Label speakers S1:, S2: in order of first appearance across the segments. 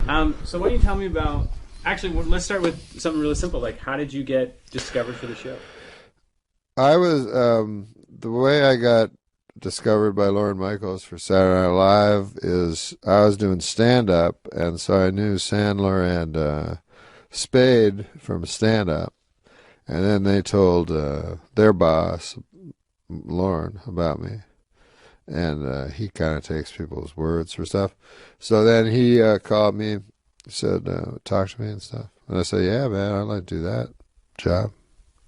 S1: So why don't you tell me about? Actually, let's start with something really simple. Like, how did you get discovered for the show?
S2: I was the way I got discovered by Lauren Michaels for Saturday Night Live is I was doing stand up, and so I knew Sandler and Spade from stand up, and then they told their boss Lauren about me, and he kind of takes people's words for stuff. So then he called me, said talk to me and stuff, and I said, yeah, man, I'd like to do that job.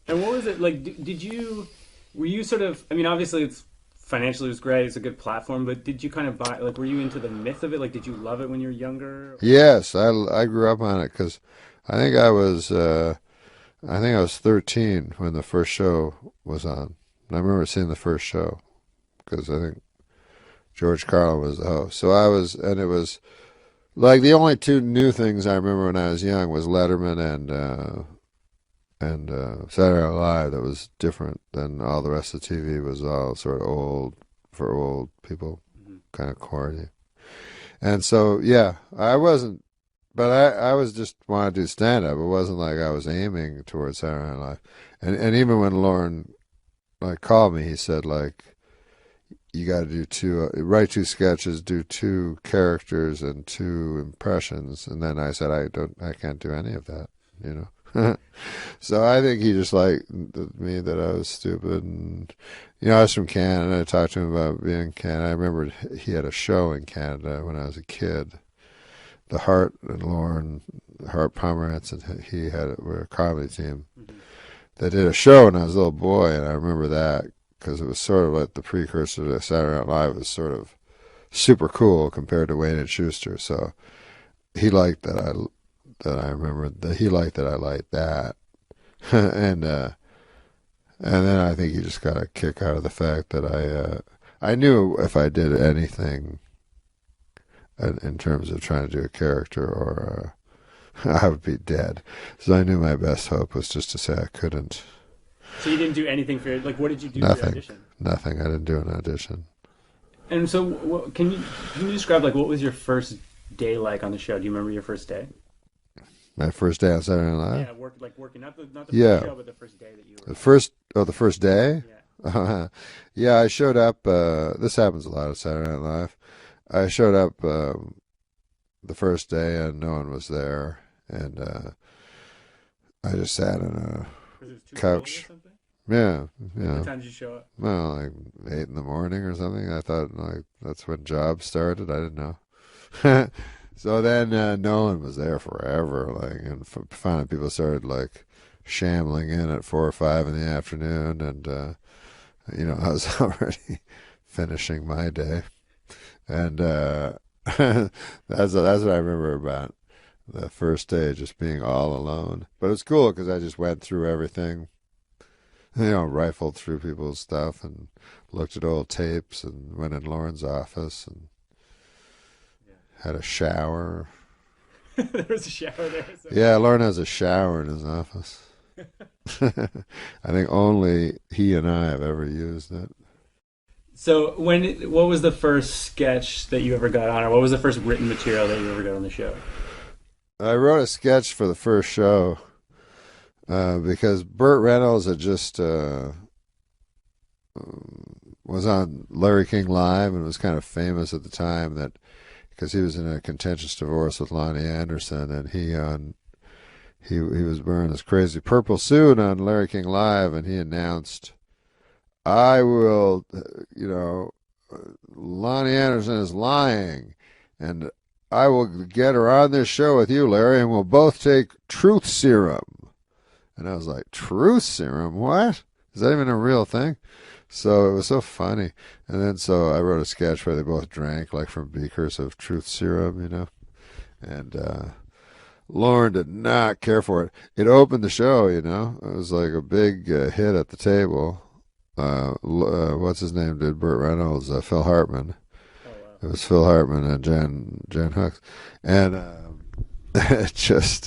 S1: And what was it like? Did you? Were you sort of? I mean, obviously, it's financially it was great. It's a good platform, but did you kind of buy? Like, were you into the myth of it? Like, did you love it when you were younger?
S2: Yes, I grew up on it because I think I was 13 when the first show was on. And I remember seeing the first show because I think George Carlin was the host. So I was, and it was like the only two new things I remember when I was young was Letterman and Saturday Night Live. That was different than all the rest of the TV. Was all sort of old for old people,
S1: Mhm.
S2: kind of corny. And so yeah, I wasn't. But I was just wanted to do stand up. It wasn't like I was aiming towards Saturday Night Live. And even when Lauren like called me, he said like you got to do write two sketches, do two characters and two impressions. And then I said I can't do any of that, you know. So I think he just liked me that I was stupid, and I was from Canada. I talked to him about being in Canada. I remember he had a show in Canada when I was a kid. The Hart and Lauren, Hart Pomerantz, and he were a comedy team.
S1: Mhm.
S2: They did a show when I was a little boy, and I remember that because it was sort of like the precursor to Saturday Night Live. It was sort of super cool compared to Wayne and Schuster. So he liked that I remembered that he liked that I liked that, and then I think he just got a kick out of the fact that I knew if I did anything in terms of trying to do a character or I would be dead. So I knew my best hope was just to say I couldn't.
S1: So you didn't do anything for your, like, what did you do for your
S2: Nothing.
S1: audition?
S2: Nothing. I didn't do an audition.
S1: And so, can you describe like what was your first day like on the show? Do you remember your first day?
S2: My first day on Saturday Night Live?
S1: Yeah, working not the
S2: Yeah.
S1: first show, but the first day that you were.
S2: The first day?
S1: Yeah.
S2: Yeah, I showed up. This happens a lot at Saturday Night Live. I showed up the first day and no one was there. And I just sat on a
S1: Because it was too cold or
S2: couch.
S1: something.
S2: Yeah,
S1: What
S2: yeah.
S1: time did you show up?
S2: Well, like 8 in the morning or something. I thought like that's when jobs started. I didn't know. So then no one was there forever. Like, and finally people started like shambling in at 4 or 5 in the afternoon, and I was already finishing my day, and that's what I remember about the first day, just being all alone. But it was cool because I just went through everything, rifled through people's stuff and looked at old tapes and went in Lauren's office and had a shower.
S1: There was a shower there. So.
S2: Yeah, Lauren has a shower in his office. I think only he and I have ever used it.
S1: So what was the first sketch that you ever got on, or what was the first written material that you ever got on the show?
S2: I wrote a sketch for the first show because Burt Reynolds had just was on Larry King Live and was kind of famous at the time that because he was in a contentious divorce with Lonnie Anderson, and he was wearing this crazy purple suit on Larry King Live, and he announced, "I will, Lonnie Anderson is lying, and I will get her on this show with you, Larry, and we'll both take truth serum." And I was like, "Truth serum? What? Is that even a real thing?" So it was so funny. And then so I wrote a sketch where they both drank like from beakers of truth serum, and Lauren did not care for it. It opened the show, It was like a big hit at the table. What's his name did Burt Reynolds? Phil Hartman.
S1: Oh wow.
S2: It was Phil Hartman and Jan Hooks. And it just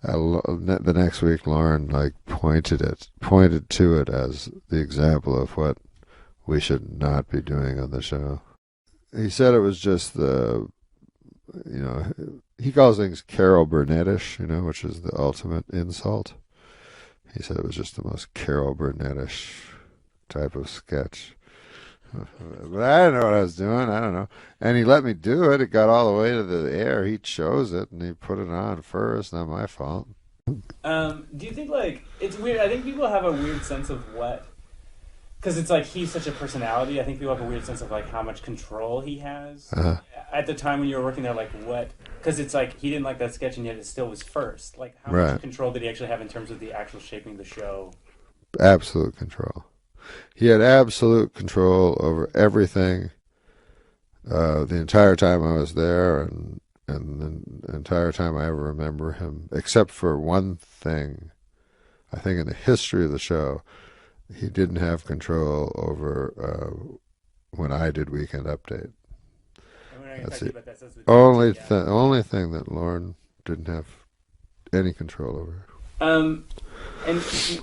S2: the next week Lauren like pointed to it as the example of what we should not be doing on the show. He said it was just he calls things Carol Burnettish, you know, which is the ultimate insult. He said it was just the most Carol Burnettish type of sketch. But I didn't know what I was doing. I don't know. And he let me do it. It got all the way to the air. He chose it, and he put it on first. Not my fault.
S1: Do you think, like, it's weird? I think people have a weird sense of what... Because it's like he's such a personality. I think people have a weird sense of, like, how much control he has. At the time when you were working there, like, what... Because it's like he didn't like that sketch, and yet it still was first. Like, how much control did he actually have in terms of the actual shaping of the show?
S2: Absolute control. He had absolute control over everything the entire time I was there, and the entire time I ever remember him, except for one thing. I think in the history of the show, he didn't have control over when I did Weekend Update. That's the only thing that Lorne didn't have any control over.
S1: And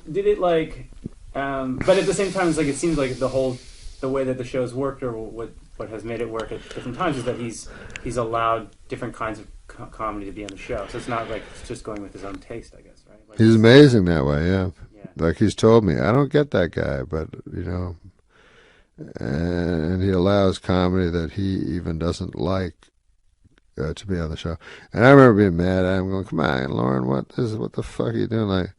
S1: did it, like... but at the same time, it's like it seems like the way that the show's worked, or what has made it work at different times, is that he's allowed different kinds of comedy to be on the show. So it's not like it's just going with his own taste, I guess, right? Like,
S2: he's amazing that way, yeah. Like he's told me, I don't get that guy, but you know, and he allows comedy that he even doesn't like to be on the show. And I remember being mad at him, going, "Come on, Lorne, what the fuck are you doing? Like,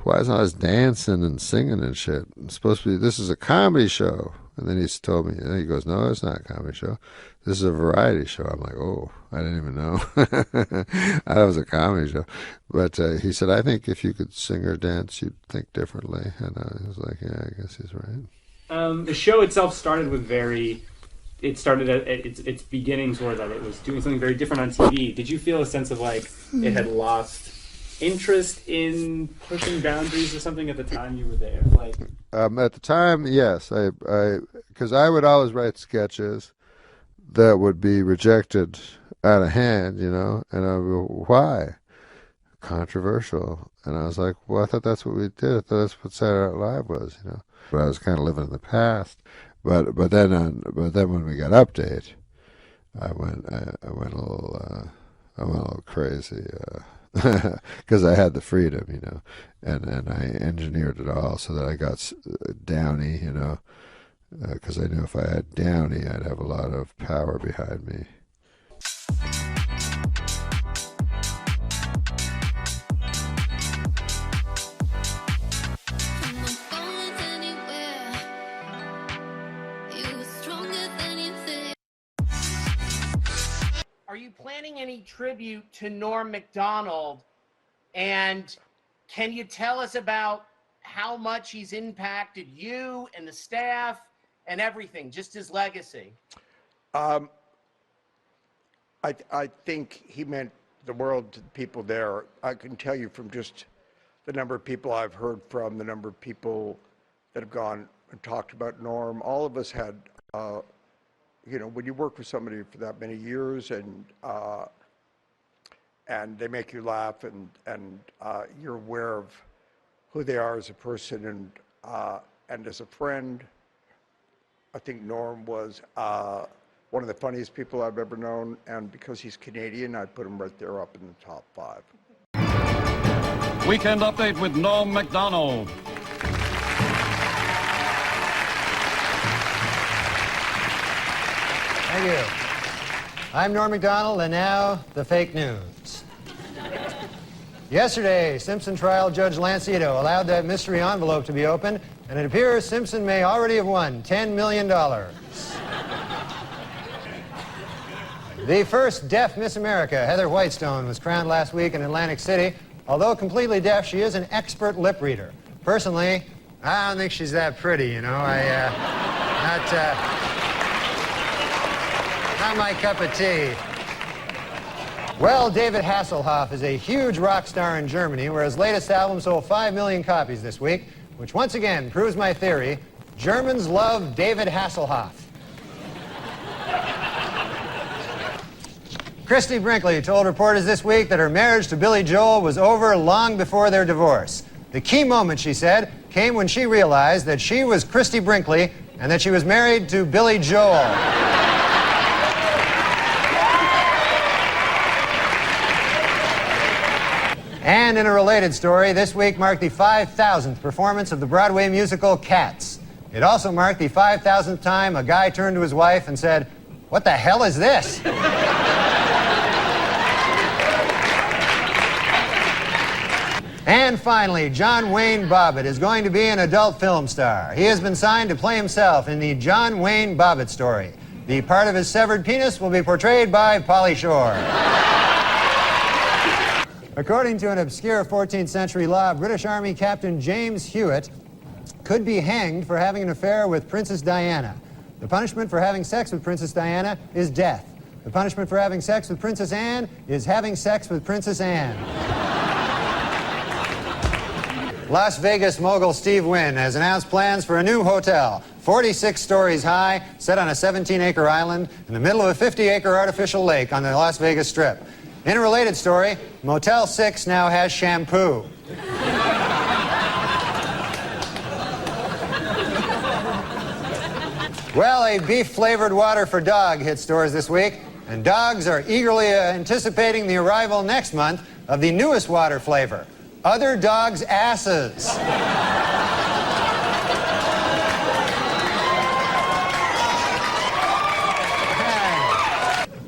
S2: why is all this dancing and singing and shit? It's supposed to be, this is a comedy show." And then he's told me, and he goes, "No, it's not a comedy show. This is a variety show." I'm like, "Oh, I didn't even know." I thought it was a comedy show. But he said, "I think if you could sing or dance, you'd think differently." And I was like, "Yeah, I guess he's right."
S1: The show itself started with it started at its beginnings were that it was doing something very different on TV. Did you feel a sense of like it had lost interest in pushing boundaries or something at the time you were there? Like,
S2: at the time, yes, because I would always write sketches that would be rejected out of hand, you know, and I would go, "Why? Controversial." And I was like, "Well, I thought that's what we did. I thought that's what Saturday Night Live was, you know." But I was kind of living in the past. But then when we got Update, I went a little crazy. Because I had the freedom, you know, and I engineered it all so that I got Downey, you know, because I knew if I had Downey, I'd have a lot of power behind me.
S3: Are you planning any tribute to Norm MacDonald? And can you tell us about how much he's impacted you and the staff and everything, just his legacy?
S4: I think he meant the world to the people there. I can tell you from just the number of people I've heard from, the number of people that have gone and talked about Norm. All of us had, you know, when you work with somebody for that many years and they make you laugh and you're aware of who they are as a person and as a friend, I think Norm was one of the funniest people I've ever known, and because he's Canadian, I'd put him right there up in the top 5.
S5: Weekend Update with Norm MacDonald.
S6: Thank you. I'm Norm MacDonald, and now the fake news. Yesterday, Simpson trial Judge Lancito allowed that mystery envelope to be opened, and it appears Simpson may already have won $10 million. The first deaf Miss America, Heather Whitestone, was crowned last week in Atlantic City. Although completely deaf, she is an expert lip reader. Personally, I don't think she's that pretty, you know. Not my cup of tea. Well, David Hasselhoff is a huge rock star in Germany, where his latest album sold 5 million copies this week, which once again proves my theory: Germans love David Hasselhoff. Christy Brinkley told reporters this week that her marriage to Billy Joel was over long before their divorce. The key moment, she said, came when she realized that she was Christy Brinkley and that she was married to Billy Joel. And in a related story, this week marked the 5,000th performance of the Broadway musical Cats. It also marked the 5,000th time a guy turned to his wife and said, "What the hell is this?" And finally, John Wayne Bobbitt is going to be an adult film star. He has been signed to play himself in the John Wayne Bobbitt story. The part of his severed penis will be portrayed by Pauly Shore. According to an obscure 14th century law, British Army Captain James Hewitt could be hanged for having an affair with Princess Diana. The punishment for having sex with Princess Diana is death. The punishment for having sex with Princess Anne is having sex with Princess Anne. Las Vegas mogul Steve Wynn has announced plans for a new hotel, 46 stories high, set on a 17-acre island in the middle of a 50-acre artificial lake on the Las Vegas Strip. In a related story, Motel 6 now has shampoo. Well, a beef-flavored water for dog hit stores this week, and dogs are eagerly anticipating the arrival next month of the newest water flavor, other dogs' asses.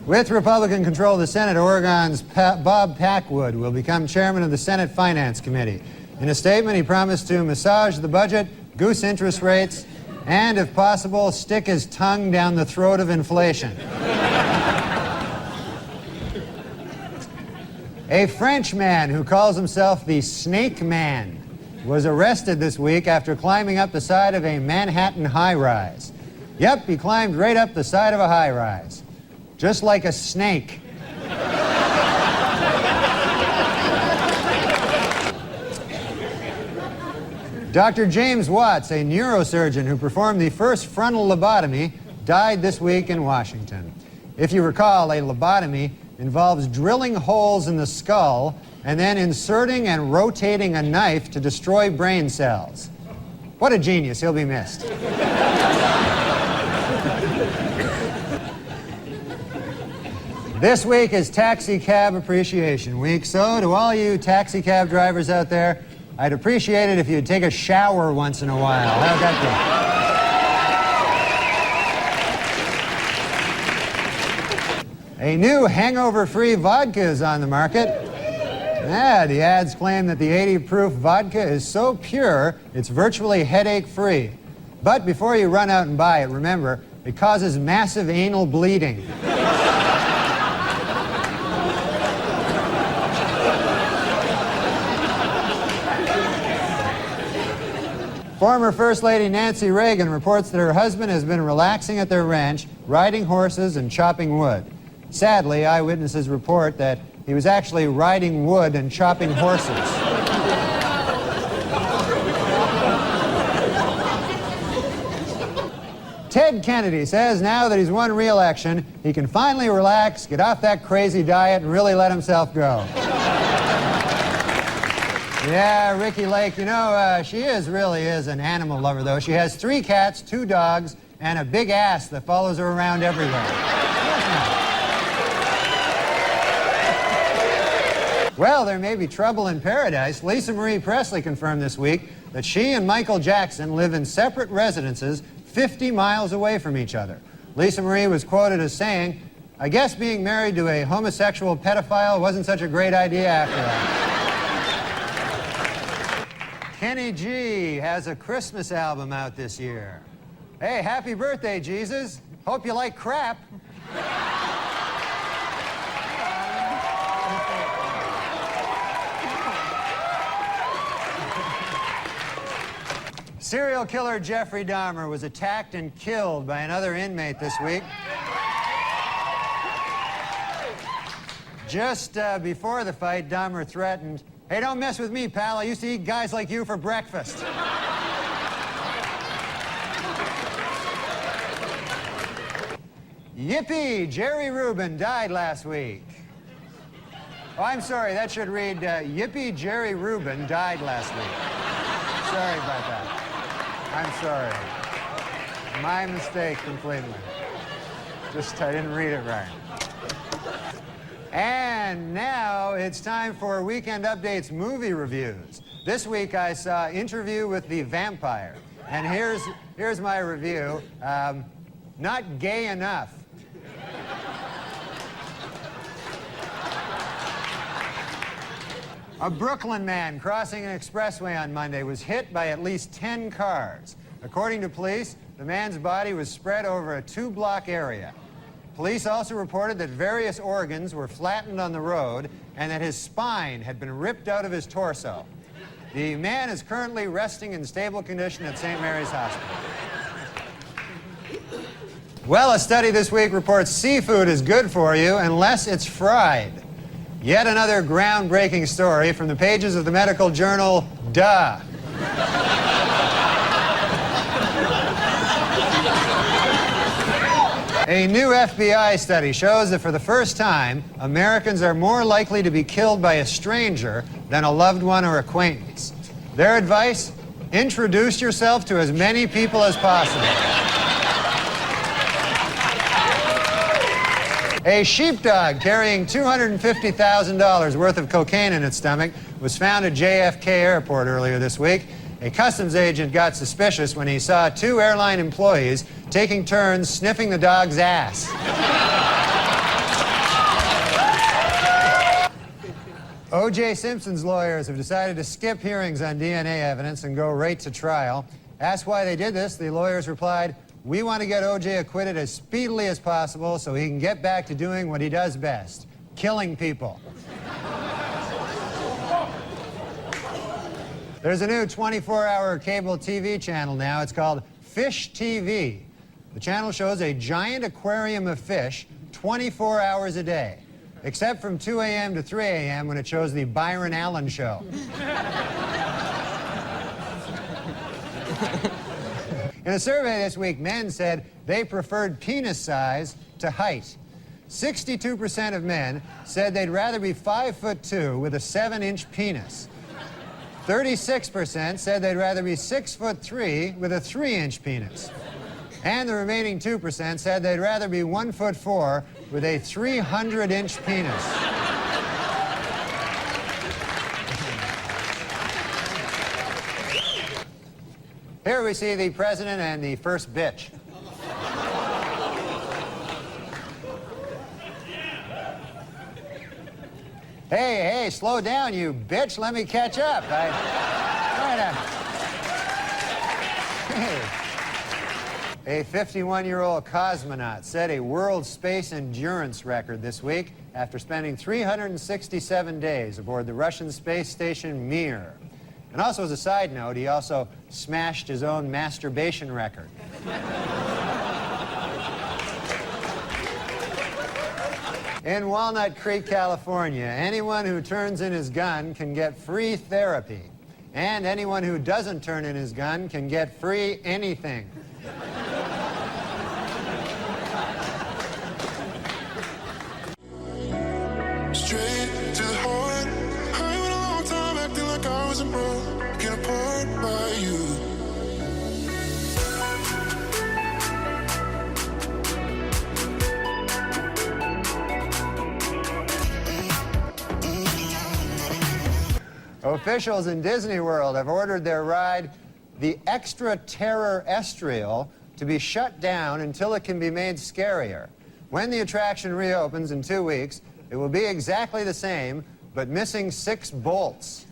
S6: With Republican control of the Senate, Oregon's Bob Packwood will become chairman of the Senate Finance Committee. In a statement, he promised to massage the budget, goose interest rates, and, if possible, stick his tongue down the throat of inflation. A French man who calls himself the Snake Man was arrested this week after climbing up the side of a Manhattan high-rise. Yep, he climbed right up the side of a high-rise, just like a snake. Dr. James Watts, a neurosurgeon who performed the first frontal lobotomy, died this week in Washington. If you recall, a lobotomy involves drilling holes in the skull and then inserting and rotating a knife to destroy brain cells. What a genius, he'll be missed. This week is Taxi Cab Appreciation Week, so to all you taxi cab drivers out there, I'd appreciate it if you'd take a shower once in a while. How'd that go? A new hangover-free vodka is on the market. Yeah, the ads claim that the 80-proof vodka is so pure, it's virtually headache-free. But before you run out and buy it, remember, it causes massive anal bleeding. Former First Lady Nancy Reagan reports that her husband has been relaxing at their ranch, riding horses and chopping wood. Sadly, eyewitnesses report that he was actually riding wood and chopping horses. Ted Kennedy says now that he's won re-election, he can finally relax, get off that crazy diet, and really let himself go. Yeah, Ricky Lake, you know, she really is an animal lover, though. She has 3 cats, 2 dogs, and a big ass that follows her around everywhere. Well, there may be trouble in paradise. Lisa Marie Presley confirmed this week that she and Michael Jackson live in separate residences 50 miles away from each other. Lisa Marie was quoted as saying, "I guess being married to a homosexual pedophile wasn't such a great idea after all." Kenny G has a Christmas album out this year. Hey, happy birthday, Jesus. Hope you like crap. Serial killer Jeffrey Dahmer was attacked and killed by another inmate this week. Just before the fight, Dahmer threatened, "Hey, don't mess with me, pal. I used to eat guys like you for breakfast." Yippee! Jerry Rubin died last week. Oh, I'm sorry. That should read, Yippee! Jerry Rubin died last week. Sorry about that. I'm sorry. My mistake completely. Just, I didn't read it right. And now it's time for Weekend Update's movie reviews. This week I saw Interview with the Vampire. And here's my review. Not gay enough. A Brooklyn man crossing an expressway on Monday was hit by at least 10 cars. According to police, the man's body was spread over a 2-block area. Police also reported that various organs were flattened on the road and that his spine had been ripped out of his torso. The man is currently resting in stable condition at St. Mary's Hospital. Well, a study this week reports seafood is good for you unless it's fried. Yet another groundbreaking story from the pages of the medical journal, Duh. A new FBI study shows that for the first time, Americans are more likely to be killed by a stranger than a loved one or acquaintance. Their advice? Introduce yourself to as many people as possible. A sheepdog carrying $250,000 worth of cocaine in its stomach was found at JFK Airport earlier this week. A customs agent got suspicious when he saw 2 airline employees taking turns sniffing the dog's ass. O.J. Simpson's lawyers have decided to skip hearings on DNA evidence and go right to trial. Asked why they did this, the lawyers replied, "We want to get O.J. acquitted as speedily as possible so he can get back to doing what he does best, killing people." There's a new 24-hour cable TV channel now. It's called Fish TV. The channel shows a giant aquarium of fish 24 hours a day, except from 2 a.m. to 3 a.m. when it shows the Byron Allen Show. In a survey this week, men said they preferred penis size to height. 62% of men said they'd rather be 5'2" with a 7-inch penis. 36% said they'd rather be 6'3" with a 3-inch penis. And the remaining 2% said they'd rather be 1'4" with a 300-inch penis. Here we see the president and the first bitch. Hey, slow down, you bitch. Let me catch up. A 51-year-old cosmonaut set a world space endurance record this week after spending 367 days aboard the Russian space station Mir. And also, as a side note, he also smashed his own masturbation record. In Walnut Creek, California, anyone who turns in his gun can get free therapy. And anyone who doesn't turn in his gun can get free anything.
S7: Straight to the heart. I went a long time acting like I wasn't broken apart by you.
S6: Officials in Disney World have ordered their ride, the Extra Terror-estrial, to be shut down until it can be made scarier. When the attraction reopens in 2 weeks, it will be exactly the same, but missing 6 bolts.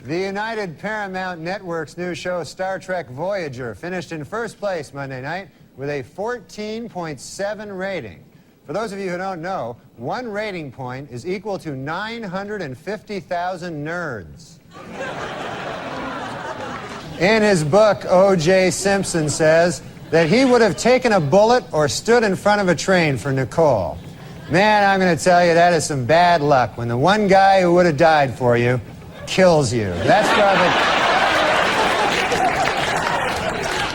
S6: The United Paramount Network's new show, Star Trek Voyager, finished in first place Monday night with a 14.7 rating. For those of you who don't know, 1 rating point is equal to 950,000 nerds. In his book, O.J. Simpson says that he would have taken a bullet or stood in front of a train for Nicole. Man, I'm going to tell you, that is some bad luck when the one guy who would have died for you kills you. That's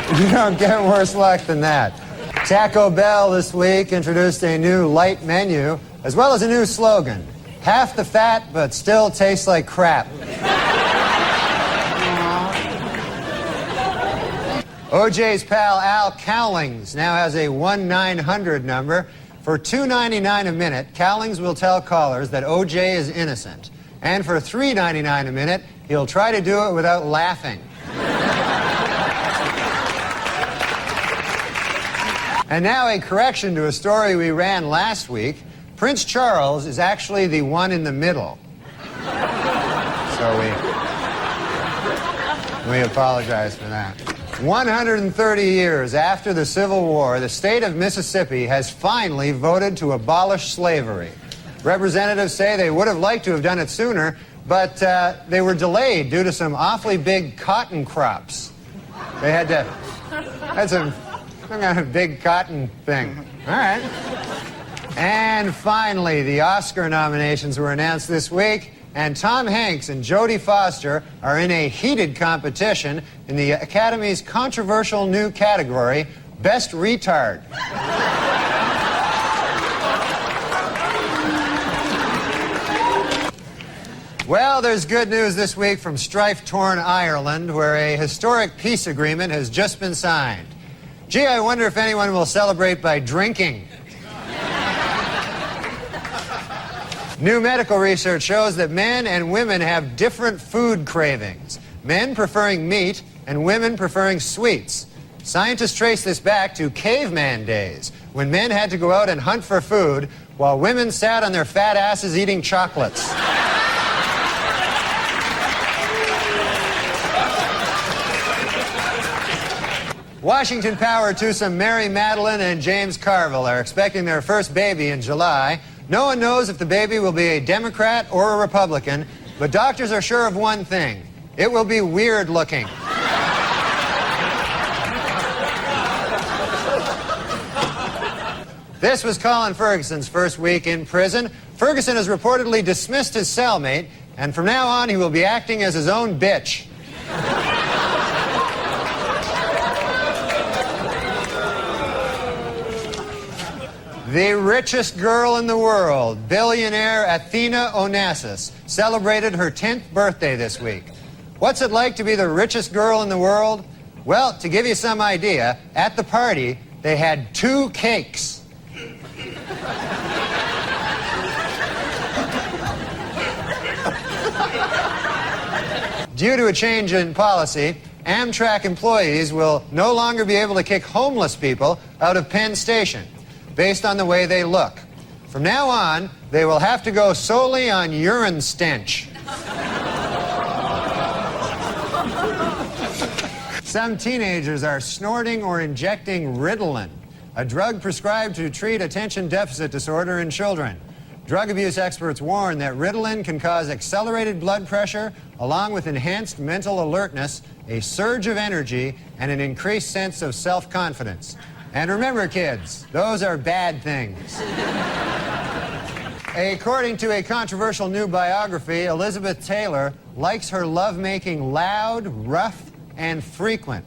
S6: probably... You don't get worse luck than that. Taco Bell this week introduced a new light menu, as well as a new slogan: half the fat, but still tastes like crap. OJ's pal Al Cowlings now has a 1-900 number. For $2.99 a minute, Cowlings will tell callers that O.J. is innocent. And for $3.99 a minute, he'll try to do it without laughing. And now a correction to a story we ran last week. Prince Charles is actually the one in the middle. So we apologize for that. 130 years after the Civil War, the state of Mississippi has finally voted to abolish slavery. Representatives say they would have liked to have done it sooner, but they were delayed due to some awfully big cotton crops. They had some kind of big cotton thing. All right. And finally, the Oscar nominations were announced this week, and Tom Hanks and Jodie Foster are in a heated competition in the Academy's controversial new category, Best Retard. Well, there's good news this week from strife-torn Ireland, where a historic peace agreement has just been signed. Gee, I wonder if anyone will celebrate by drinking. New medical research shows that men and women have different food cravings, men preferring meat and women preferring sweets. Scientists trace this back to caveman days, when men had to go out and hunt for food while women sat on their fat asses eating chocolates. Washington Power twosome Mary Madeline and James Carville are expecting their first baby in July. No one knows if the baby will be a Democrat or a Republican, but doctors are sure of one thing: it will be weird looking. This was Colin Ferguson's first week in prison. Ferguson has reportedly dismissed his cellmate, and from now on he will be acting as his own bitch. The richest girl in the world, billionaire Athena Onassis, celebrated her 10th birthday this week. What's it like to be the richest girl in the world? Well, to give you some idea, at the party, they had 2 cakes. Due to a change in policy, Amtrak employees will no longer be able to kick homeless people out of Penn Station based on the way they look. From now on, they will have to go solely on urine stench. Some teenagers are snorting or injecting Ritalin, a drug prescribed to treat attention deficit disorder in children. Drug abuse experts warn that Ritalin can cause accelerated blood pressure, along with enhanced mental alertness, a surge of energy, and an increased sense of self-confidence. And remember, kids, those are bad things. According to a controversial new biography, Elizabeth Taylor likes her lovemaking loud, rough, and frequent.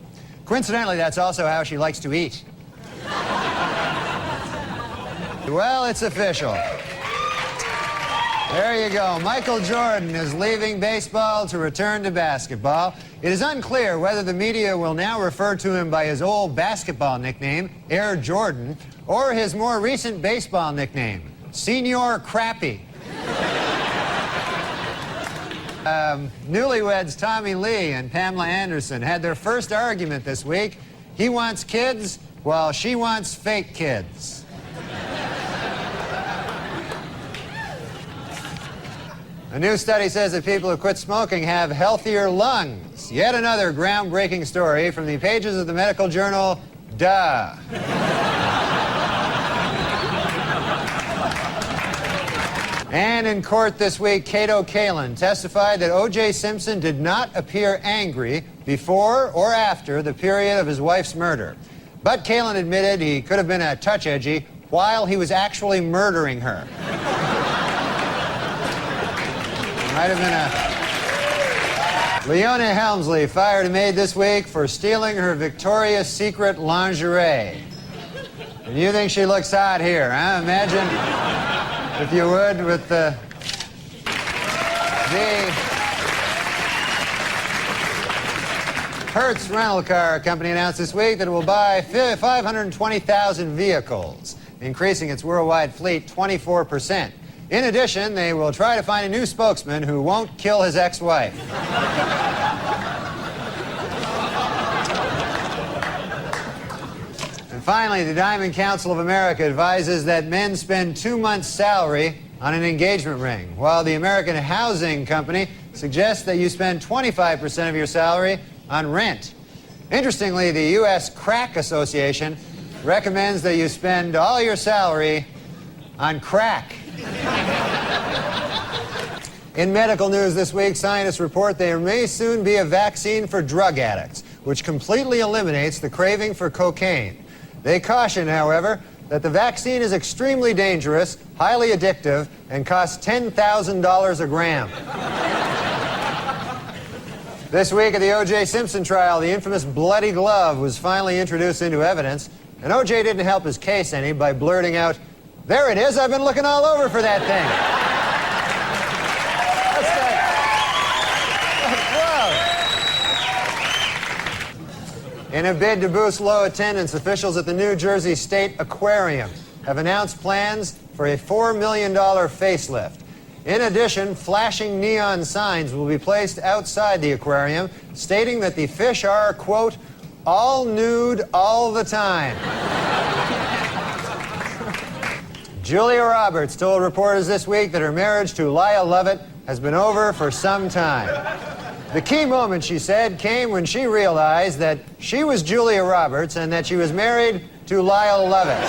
S6: Coincidentally, that's also how she likes to eat. Well, it's official. There you go. Michael Jordan is leaving baseball to return to basketball. It is unclear whether the media will now refer to him by his old basketball nickname, Air Jordan, or his more recent baseball nickname, Senior Crappy. Newlyweds Tommy Lee and Pamela Anderson had their first argument this week. He wants kids, while she wants fake kids. A new study says that people who quit smoking have healthier lungs. Yet another groundbreaking story from the pages of the medical journal, Duh. And in court this week, Cato Kalin testified that O.J. Simpson did not appear angry before or after the period of his wife's murder. But Kalin admitted he could have been a touch edgy while he was actually murdering her. Might have been a... Leona Helmsley fired a maid this week for stealing her Victoria's Secret lingerie. And you think she looks hot here, huh? Imagine, if you would, with the Hertz rental car company announced this week that it will buy 520,000 vehicles. increasing its worldwide fleet 24%. In addition, they will try to find a new spokesman who won't kill his ex-wife. And finally, the Diamond Council of America advises that men spend 2 months' salary on an engagement ring, while the American Housing Company suggests that you spend 25% of your salary on rent. Interestingly, the U.S. Crack Association recommends that you spend all your salary on crack. In medical news this week, scientists report there may soon be a vaccine for drug addicts, which completely eliminates the craving for cocaine. They caution, however, that the vaccine is extremely dangerous, highly addictive, and costs $10,000 a gram. This week at the O.J. Simpson trial, the infamous bloody glove was finally introduced into evidence, and O.J. didn't help his case any by blurting out, "There it is, I've been looking all over for that thing." Whoa. In a bid to boost low attendance, officials at the New Jersey State Aquarium have announced plans for a $4 million facelift. In addition, flashing neon signs will be placed outside the aquarium, stating that the fish are, quote, all nude all the time. Julia Roberts told reporters this week that her marriage to Lyle Lovett has been over for some time. The key moment, she said, came when she realized that she was Julia Roberts and that she was married to Lyle Lovett.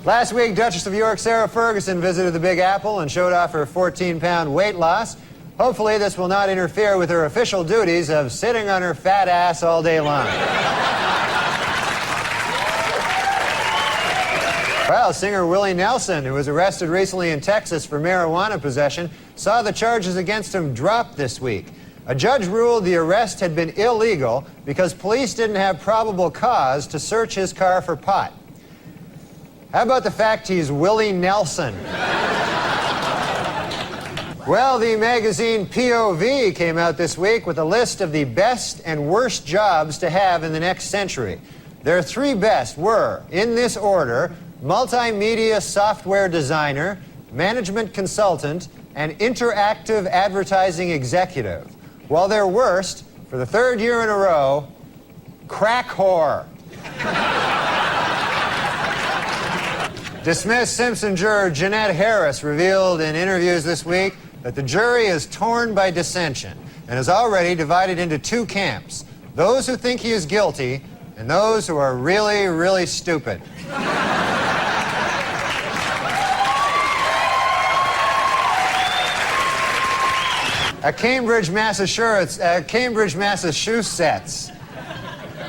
S6: Last week, Duchess of York Sarah Ferguson visited the Big Apple and showed off her 14-pound weight loss. Hopefully, this will not interfere with her official duties of sitting on her fat ass all day long. Well, singer Willie Nelson, who was arrested recently in Texas for marijuana possession, saw the charges against him drop this week. A judge ruled the arrest had been illegal because police didn't have probable cause to search his car for pot. How about the fact he's Willie Nelson? Well, the magazine POV came out this week with a list of the best and worst jobs to have in the next century. Their 3 best were, in this order, multimedia software designer, management consultant, and interactive advertising executive. While their worst, for the 3rd year in a row, crack whore. Dismissed Simpson juror Jeanette Harris revealed in interviews this week that the jury is torn by dissension and is already divided into 2 camps, those who think he is guilty and those who are really, really stupid. A Cambridge, Massachusetts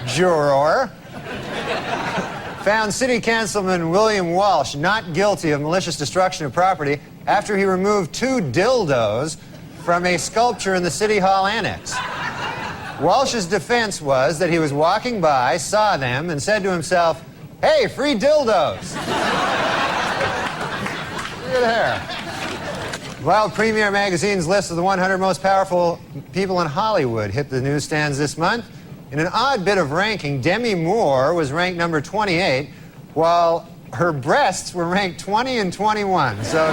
S6: juror found City Councilman William Walsh not guilty of malicious destruction of property after he removed 2 dildos from a sculpture in the City Hall annex. Walsh's defense was that he was walking by, saw them, and said to himself, "Hey, free dildos." Look at there. Well, Premiere Magazine's list of the 100 most powerful people in Hollywood hit the newsstands this month. In an odd bit of ranking, Demi Moore was ranked number 28, while her breasts were ranked 20 and 21. So,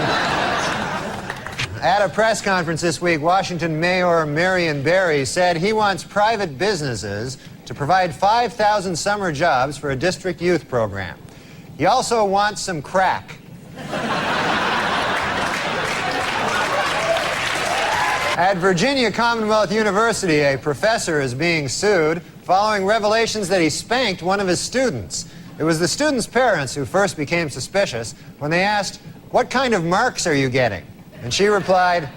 S6: at a press conference this week, Washington Mayor Marion Barry said he wants private businesses to provide 5,000 summer jobs for a district youth program. He also wants some crack. At Virginia Commonwealth University, a professor is being sued following revelations that he spanked one of his students. It was the student's parents who first became suspicious when they asked, "What kind of marks are you getting?" And she replied,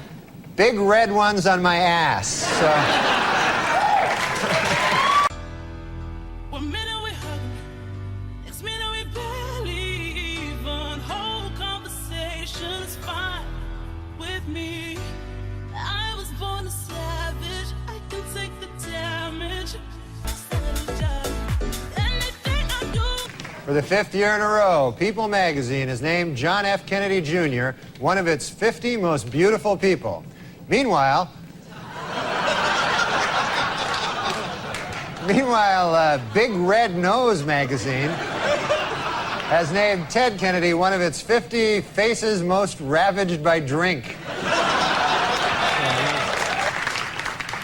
S6: "Big red ones on my ass." So... For the 5th year in a row, People magazine has named John F. Kennedy Jr. one of its 50 most beautiful people. Meanwhile, Meanwhile, Big Red Nose magazine has named Ted Kennedy one of its 50 faces most ravaged by drink.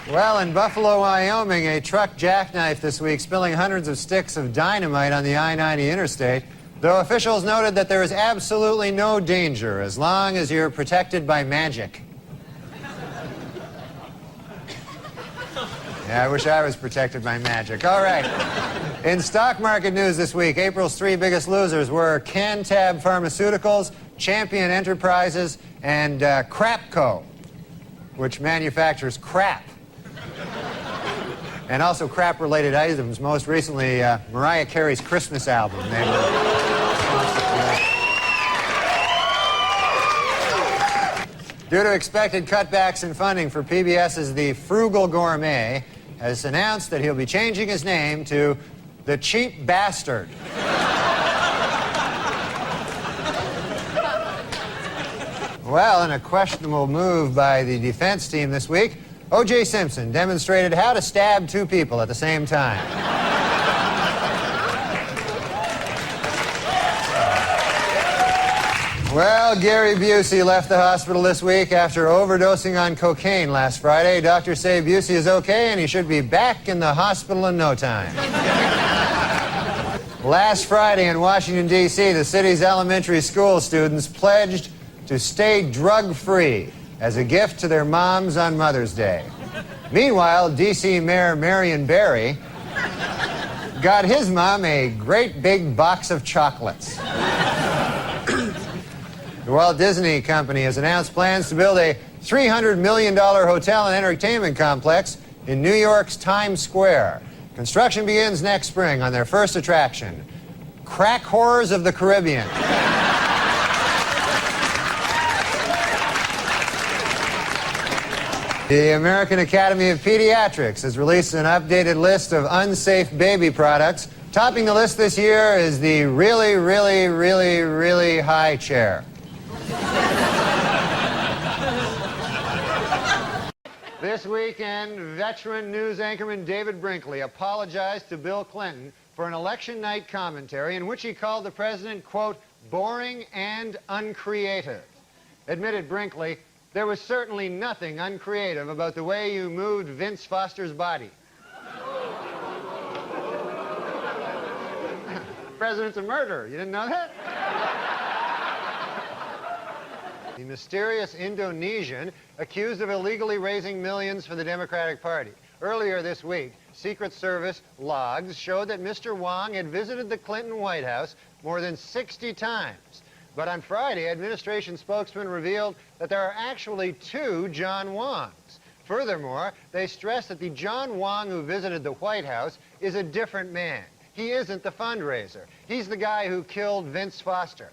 S6: Well, in Buffalo, Wyoming, a truck jackknifed this week, spilling hundreds of sticks of dynamite on the I-90 interstate, though officials noted that there is absolutely no danger as long as you're protected by magic. Yeah, I wish I was protected by magic. All right. In stock market news this week, April's three biggest losers were Cantab Pharmaceuticals, Champion Enterprises, and Crapco, which manufactures crap. And also crap-related items. Most recently, Mariah Carey's Christmas album. Due to expected cutbacks in funding for PBS's The Frugal Gourmet, has announced that he'll be changing his name to The Cheap Bastard. Well, in a questionable move by the defense team this week, O.J. Simpson demonstrated how to stab two people at the same time. Well, Gary Busey left the hospital this week after overdosing on cocaine last Friday. Doctors say Busey is okay and he should be back in the hospital in no time. Last Friday in Washington, D.C., the city's elementary school students pledged to stay drug-free as a gift to their moms on Mother's Day. Meanwhile, D.C. Mayor Marion Barry got his mom a great big box of chocolates. The Walt Disney Company has announced plans to build a $300 million hotel and entertainment complex in New York's Times Square. Construction begins next spring on their first attraction, Crack Horrors of the Caribbean. The American Academy of Pediatrics has released an updated list of unsafe baby products. Topping the list this year is the really, really, really, really high chair. This weekend, veteran news anchorman David Brinkley apologized to Bill Clinton for an election night commentary in which he called the president, quote, boring and uncreative. Admitted Brinkley, there was certainly nothing uncreative about the way you moved Vince Foster's body. The president's a murderer. You didn't know that? The mysterious Indonesian accused of illegally raising millions for the Democratic Party. Earlier this week, Secret Service logs showed that Mr. Wong had visited the Clinton White House more than 60 times. But on Friday, administration spokesman revealed that there are actually two John Wongs. Furthermore, they stressed that the John Wong who visited the White House is a different man. He isn't the fundraiser. He's the guy who killed Vince Foster.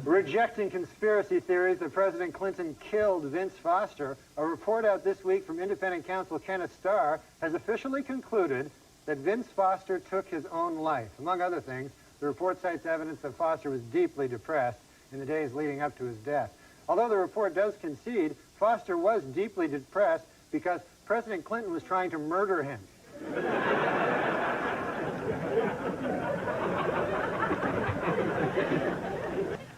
S6: Rejecting conspiracy theories that President Clinton killed Vince Foster, a report out this week from independent counsel Kenneth Starr has officially concluded that Vince Foster took his own life. Among other things, the report cites evidence that Foster was deeply depressed in the days leading up to his death. Although the report does concede, Foster was deeply depressed because President Clinton was trying to murder him.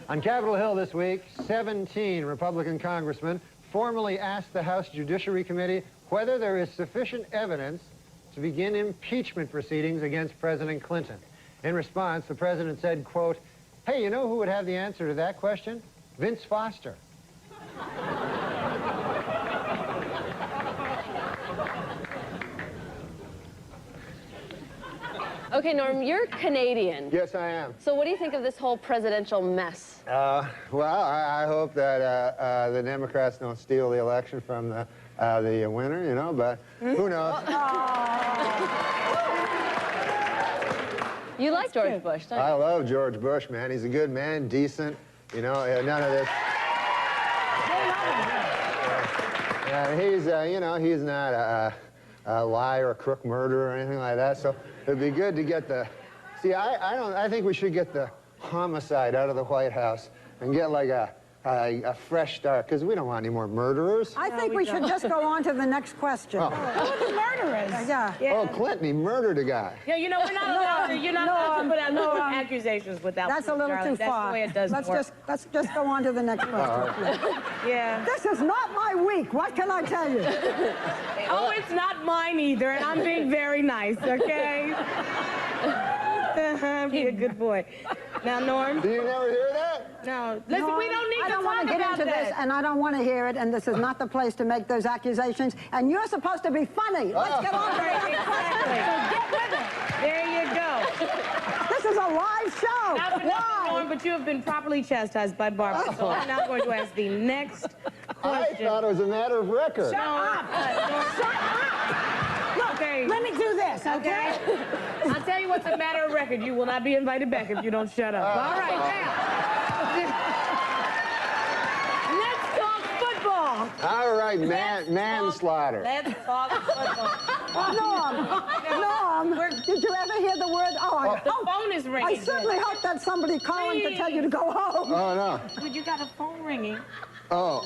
S6: On Capitol Hill this week, 17 Republican congressmen formally asked the House Judiciary Committee whether there is sufficient evidence to begin impeachment proceedings against President Clinton. In response, the president said, quote, hey, you know who would have the answer to that question? Vince Foster.
S8: Okay, Norm, you're Canadian.
S6: Yes, I am.
S8: So what do you think of this whole presidential mess?
S6: Well, I hope that the Democrats don't steal the election from the winner, you know, but who knows?
S8: You like George Bush, don't you?
S6: I love George Bush, man. He's a good man, decent, you know, none of this. Yeah, he's, you know, he's not a liar, a crook, murderer, or anything like that. So it'd be good to get the. See, I think we should get the homicide out of the White House and get like a a fresh start, because we don't want any more murderers.
S9: I think we should just go on to the next question.
S6: Oh.
S10: Who are the murderers?
S9: Yeah.
S6: Oh, Clinton, he murdered a guy.
S10: Yeah, you know, we're not allowed to, you're not allowed to put out no accusations without
S9: That's a little
S10: Charlie.
S9: too far.
S10: That's the way it does work.
S9: Let's just go on to the next question. please.
S10: Yeah.
S9: This is not my week. What can I tell you?
S10: Oh, it's not mine either, and I'm being very nice, okay? Be a good boy. Now, Norm?
S6: Do you never hear that?
S10: No. Listen,
S9: No,
S10: we don't need
S9: I
S10: to
S9: don't want
S10: talk
S9: to get
S10: about
S9: into
S10: this.
S9: this, and I don't want to hear it, and this is not the place to make those accusations, and you're supposed to be funny. Let's get on to the next question. So get with it.
S10: There you go.
S9: This is a live show.
S10: Not for nothing, Norm, but you have been properly chastised by Barbara, so I'm now going to ask the next question.
S6: I thought it was a matter of record.
S10: Shut up!
S9: Shut up. Look,
S10: Okay.
S9: let me do this, okay?
S10: I'll tell you what's a matter of record. You will not be invited back if you don't shut up. All right, now. Let's talk football.
S6: All right, manslaughter.
S10: Let's talk football.
S9: Norm, did you ever hear the word?
S10: The phone is ringing.
S9: I certainly hope that's somebody calling to tell you to go home.
S6: Oh, no.
S10: Dude, you got a phone ringing.
S6: Oh.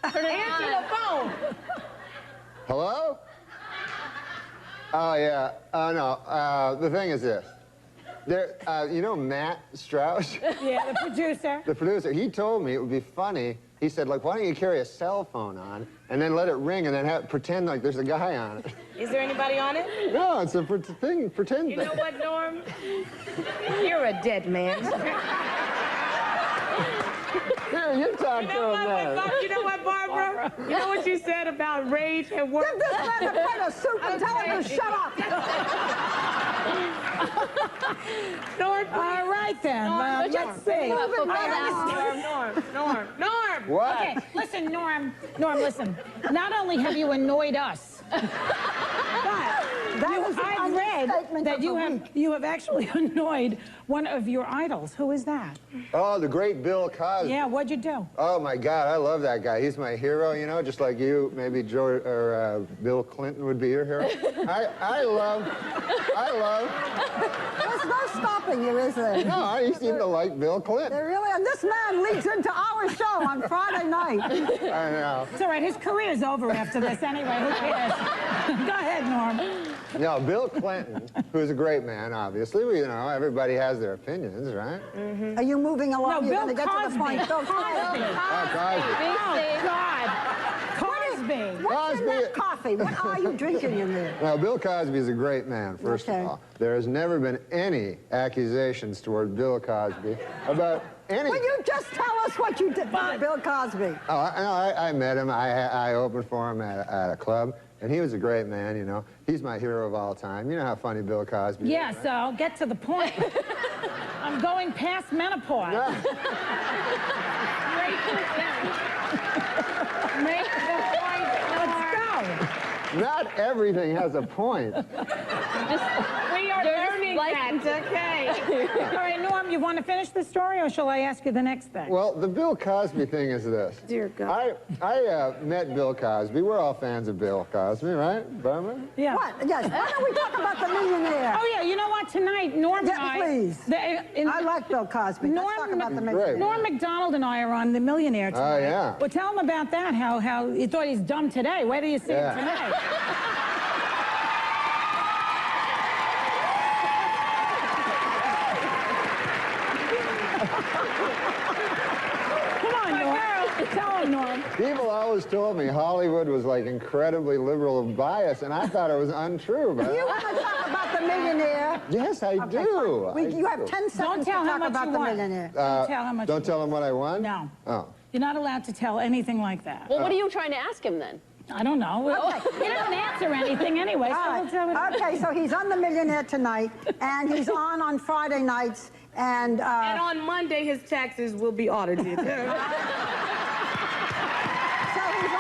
S10: Answer the phone.
S6: Hello? Oh, yeah. Oh, no. The thing is this. There, you know Matt Strauss?
S10: Yeah, the producer.
S6: The producer, he told me it would be funny. He said, like, why don't you carry a cell phone on and then let it ring and then pretend like there's a guy on it?
S10: Is there anybody on it?
S6: No, it's a thing, pretend
S10: You know what, Norm? You're a dead man.
S6: Here, you talk to him then.
S10: You know what, Barbara? You know what you said about rage at work?
S9: Give this man a plate of soup and tell him to shut up.
S10: Norm,
S9: All right, then. Let's see.
S10: Norm.
S6: What?
S11: Okay, listen, Norm, listen. Not only have you annoyed us, but I've read that you have actually annoyed one of your idols. Who is that?
S6: Oh, the great Bill Cosby.
S11: Yeah, what'd you do?
S6: Oh, my God, I love that guy. He's my hero, you know, just like you, maybe George or Bill Clinton would be your hero. I love.
S9: There's no stopping you, is there?
S6: No, you seem to like Bill Clinton.
S9: They really, and this man leads into our show on Friday night.
S6: I know.
S11: It's all right, his career's over after this anyway. Who cares? Go ahead, Norm.
S6: No, Bill Clinton, who's a great man, obviously. You know, everybody has their opinions, right?
S9: Are you moving along?
S11: No,
S9: You're
S11: Bill
S9: going to get to the point. Bill Cosby.
S6: Oh, Cosby.
S11: Oh, God. Cosby.
S9: What's in that coffee? What are you drinking in there?
S6: Now, Bill Cosby is a great man, first of all. There has never been any accusations toward Bill Cosby about anything.
S9: Will you just tell us what you did with Bill Cosby?
S6: Oh, I met him. I opened for him at a club, and he was a great man, you know. He's my hero of all time. You know how funny Bill Cosby is,
S11: Yeah,
S6: right?
S11: so I'll get to the point. I'm going past menopause.
S6: Yeah.
S11: Make the point. Let's go.
S6: Not everything has a point.
S10: We are learning that, okay?
S11: All right, Norm, you want to finish the story, or shall I ask you the next thing?
S6: Well, the Bill Cosby thing is this.
S10: Dear God.
S6: I met Bill Cosby. We're all fans of Bill Cosby, right, Barbara?
S11: Yeah.
S9: What? Yes. Why don't we talk about the millionaire?
S11: Oh, yeah, you know what? Tonight, Norm and I...
S9: please. I like Bill Cosby. Let's talk about the millionaire.
S11: Norm MacDonald and I are on The Millionaire tonight.
S6: Oh, yeah.
S11: Well, tell him about that, how you thought he's dumb today. Where do you see him tonight? Come on, Norm. Tell him, Norm.
S6: People always told me Hollywood was like incredibly liberal and biased, and I thought it was untrue. But
S9: You want to talk about the millionaire?
S6: yes, I do.
S9: You have 10 seconds to
S11: tell how
S9: talk
S11: much
S9: about
S11: you
S9: the
S11: won.
S9: millionaire.
S11: Don't tell how much.
S6: Don't tell him what I won?
S11: No.
S6: Oh.
S11: You're not allowed to tell anything like that.
S8: Well, what are you trying to ask him then?
S11: I don't know.
S9: Okay.
S11: He doesn't answer anything anyway. So
S9: All
S11: we'll tell him.
S9: right. Okay, so he's on The Millionaire tonight, and he's on Friday nights, and...
S10: And on Monday, his taxes will be audited.
S9: So he's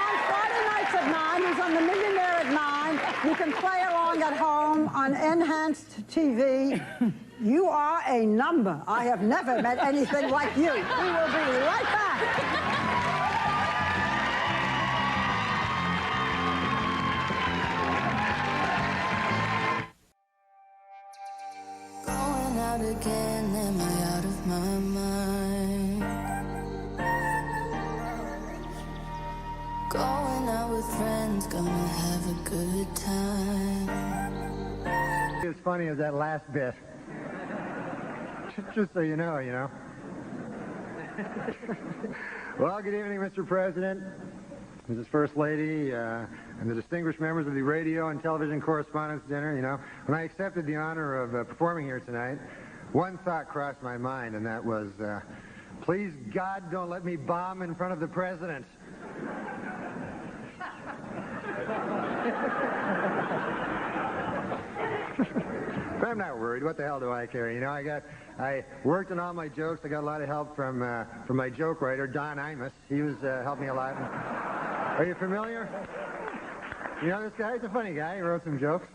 S9: on Friday nights at 9. He's on The Millionaire at 9. You can play along at home on Enhanced TV. You are a number. I have never met anything like you. We will be right back.
S12: Going out again, am I out of my mind. Going out with friends, gonna have a good time.
S6: As funny as that last bit. Just so you know, Well, good evening, Mr. President, Mrs. First Lady, and the distinguished members of the Radio and Television Correspondents' Dinner, When I accepted the honor of performing here tonight, one thought crossed my mind, and that was, please, God, don't let me bomb in front of the President. But I'm not worried. What the hell do I care? I worked on all my jokes. I got a lot of help from my joke writer, Don Imus. He was helped me a lot. Are you familiar? You know this guy? He's a funny guy. He wrote some jokes.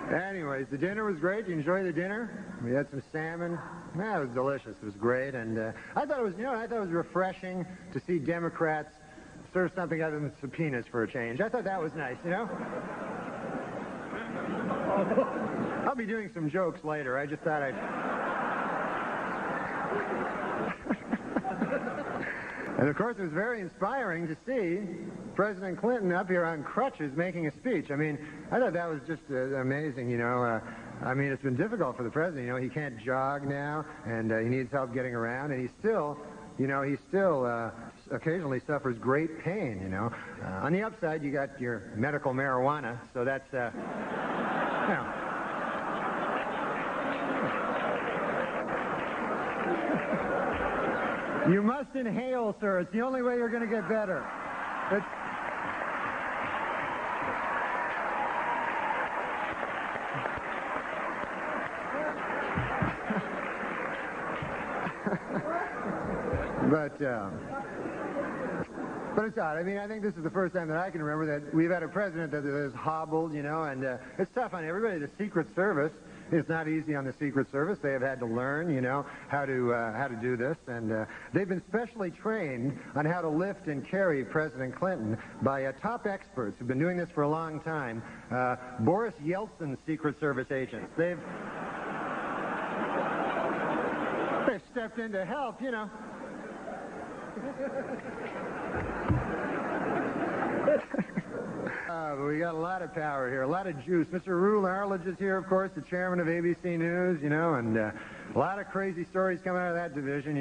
S6: Anyways, the dinner was great. You enjoyed the dinner? We had some salmon. It was delicious. It was great. And I thought it was refreshing to see Democrats serve something other than subpoenas for a change. I thought that was nice, I'll be doing some jokes later. I just thought I'd... And of course, it was very inspiring to see President Clinton up here on crutches making a speech. I thought that was just amazing, it's been difficult for the president. He can't jog now, and he needs help getting around, and he still occasionally suffers great pain, On the upside, you got your medical marijuana, so that's, You must inhale, sir. It's the only way you're going to get better. But it's odd. I think this is the first time that I can remember that we've had a president that is hobbled, and it's tough on everybody. The Secret Service, it's not easy on the Secret Service. They have had to learn, how to do this, and they've been specially trained on how to lift and carry President Clinton by top experts who've been doing this for a long time. Boris Yeltsin's Secret Service agents. They've stepped in to help, But we got a lot of power here, a lot of juice. Mr. Rule Arledge is here, of course, the chairman of ABC News, and a lot of crazy stories coming out of that division,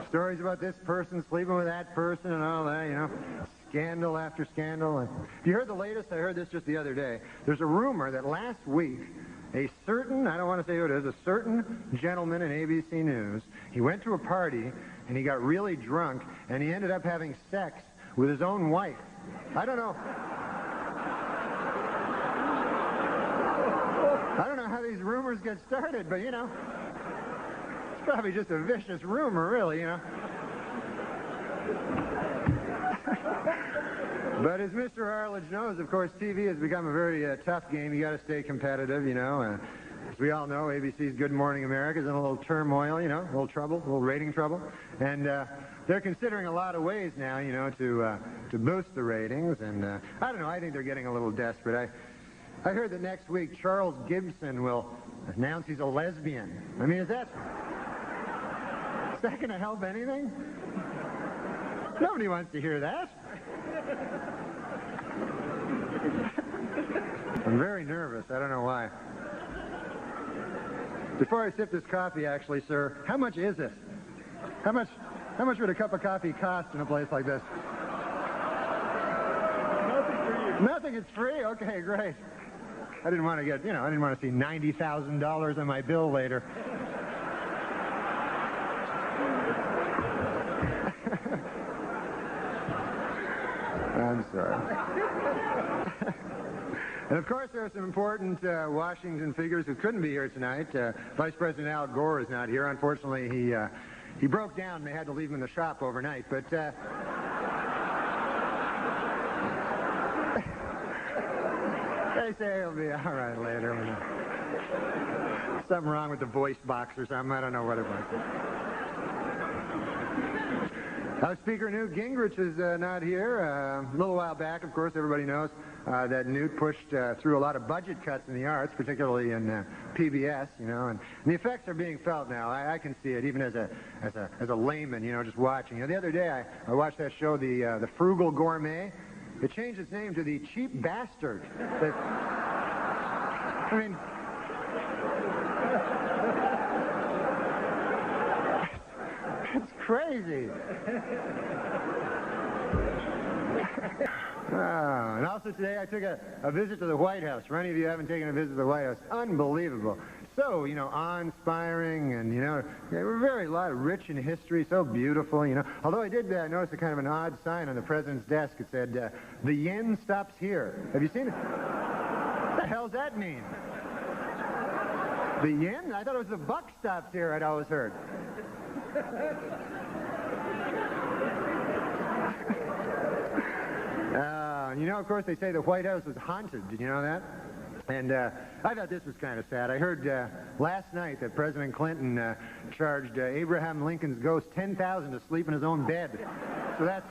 S6: stories about this person sleeping with that person and all that, Scandal after scandal. And you heard the latest? I heard this just the other day. There's a rumor that last week, a certain, I don't want to say who it is, a certain gentleman in ABC News, he went to a party and he got really drunk and he ended up having sex with his own wife. I don't know how these rumors get started, but it's probably just a vicious rumor, really, But as Mr. Arledge knows, of course, TV has become a very tough game. You got to stay competitive, As we all know, ABC's Good Morning America is in a little turmoil, a little trouble, a little rating trouble. And they're considering a lot of ways now, to boost the ratings. And I don't know, I think they're getting a little desperate. I heard that next week Charles Gibson will announce he's a lesbian. Is that going to help anything? Nobody wants to hear that. I'm very nervous. I don't know why. Before I sip this coffee, actually, sir, how much is it? How much would a cup of coffee cost in a place like this? Nothing for you. Nothing? It's free? Okay, great. I didn't want to get, I didn't want to see $90,000 on my bill later. I'm sorry. And of course, there are some important Washington figures who couldn't be here tonight. Vice President Al Gore is not here. Unfortunately, he broke down and they had to leave him in the shop overnight. But they say he'll be all right later. Something wrong with the voice box or something. I don't know what it was. House Speaker Newt Gingrich is not here. A little while back, of course, everybody knows that Newt pushed through a lot of budget cuts in the arts, particularly in PBS, you know, and the effects are being felt now. I can see it, even as a layman, you know, just watching. You know, the other day I watched that show, the Frugal Gourmet. It changed its name to the Cheap Bastard. I mean, it's crazy. And also today I took a visit to the White House. For any of you who haven't taken a visit to the White House, unbelievable. So, you know, awe-inspiring, and, you know, we're a lot of rich in history, so beautiful, you know. Although I did notice a kind of an odd sign on the president's desk. It said, the yen stops here. Have you seen it? What the hell does that mean? The yen? I thought it was the buck stops here, I'd always heard. You know, of course, they say the White House was haunted. Did you know that? And I thought this was kind of sad. I heard last night that President Clinton charged Abraham Lincoln's ghost $10,000 to sleep in his own bed. So that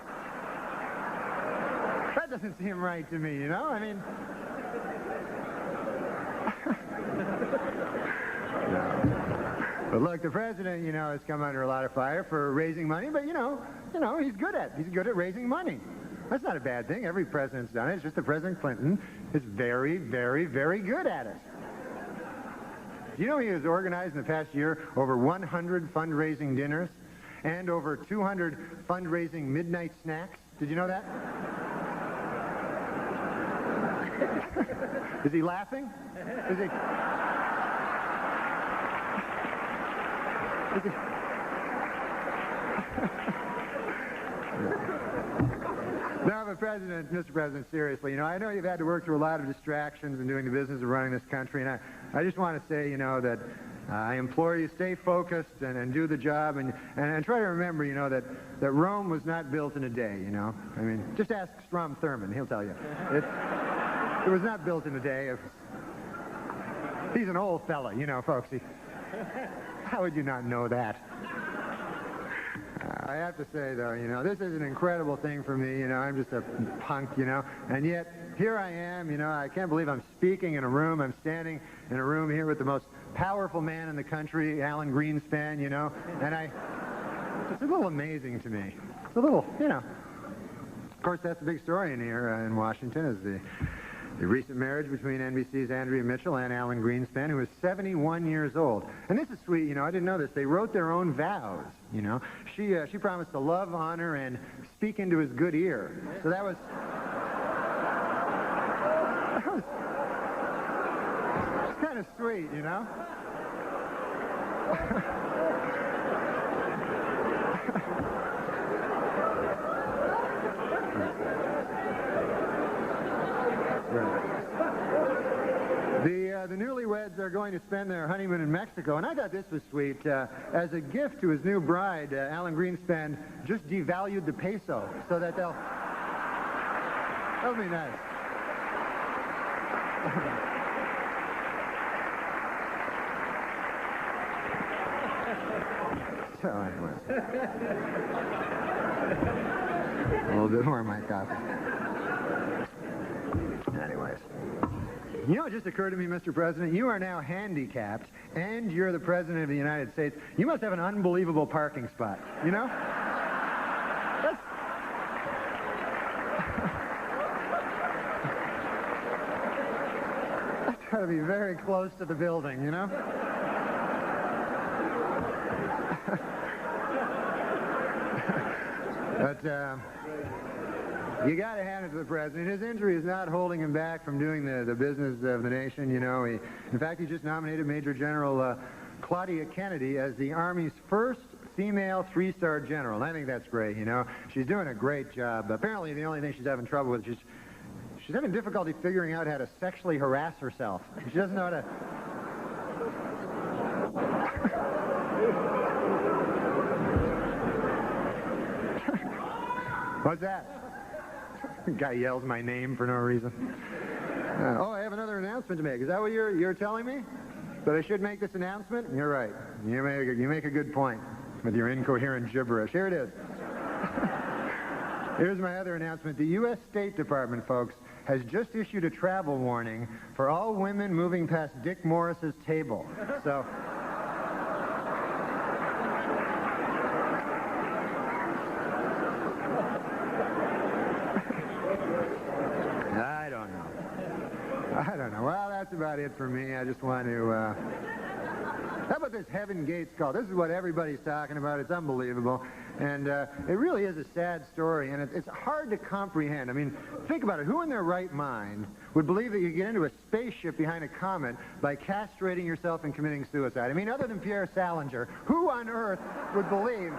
S6: doesn't seem right to me, you know? I mean... No. But look, the president, you know, has come under a lot of fire for raising money, but, you know, he's good at raising money. That's not a bad thing. Every president's done it. It's just that President Clinton is very, very, very good at it. Do you know he has organized in the past year over 100 fundraising dinners and over 200 fundraising midnight snacks? Did you know that? Is he laughing? Is he... No, but Mr. President, seriously, you know, I know you've had to work through a lot of distractions in doing the business of running this country, and I just want to say, you know, that I implore you, stay focused and do the job, and try to remember, you know, that Rome was not built in a day, you know. I mein, just ask Strom Thurmond, he'll tell you. It was not built in a day. He's an old fella, you know, folks. How would you not know that? I have to say, though, you know, this is an incredible thing for me. You know, I'm just a punk, you know, and yet here I am, you know, I can't believe I'm speaking in a room. I'm standing in a room here with the most powerful man in the country, Alan Greenspan, you know, and it's a little amazing to me. It's a little, you know. Of course, that's the big story in here in Washington is the recent marriage between NBC's Andrea Mitchell and Alan Greenspan, who is 71 years old. And this is sweet, you know, I didn't know this. They wrote their own vows, you know. She promised to love, honor, and speak into his good ear. So that was kind of sweet, you know. The newlyweds are going to spend their honeymoon in Mexico, and I thought this was sweet. As a gift to his new bride, Alan Greenspan just devalued the peso so that that'll be nice. So anyway, a little bit more of my coffee. Anyways. You know, it just occurred to me, Mr. President, you are now handicapped, and you're the President of the United States. You must have an unbelievable parking spot, you know? That's got to be very close to the building, you know? But, you got to hand it to the president. His injury is not holding him back from doing the business of the nation, you know. In fact, he just nominated Major General Claudia Kennedy as the Army's first female three-star general. And I think that's great, you know. She's doing a great job. Apparently, the only thing she's having trouble with is she's having difficulty figuring out how to sexually harass herself. She doesn't know how to... What's that? Guy yells my name for no reason. Oh, I have another announcement to make. Is that what you're telling me? That I should make this announcement? You're right. You make a good point with your incoherent gibberish. Here it is. Here's my other announcement. The U.S. State Department, folks, has just issued a travel warning for all women moving past Dick Morris's table. So... I don't know. Well, that's about it for me. I just want to... How about this Heaven Gates call? This is what everybody's talking about. It's unbelievable. And it really is a sad story, and it's hard to comprehend. I mean, think about it. Who in their right mind would believe that you get into a spaceship behind a comet by castrating yourself and committing suicide? I mean, other than Pierre Salinger, who on earth would believe...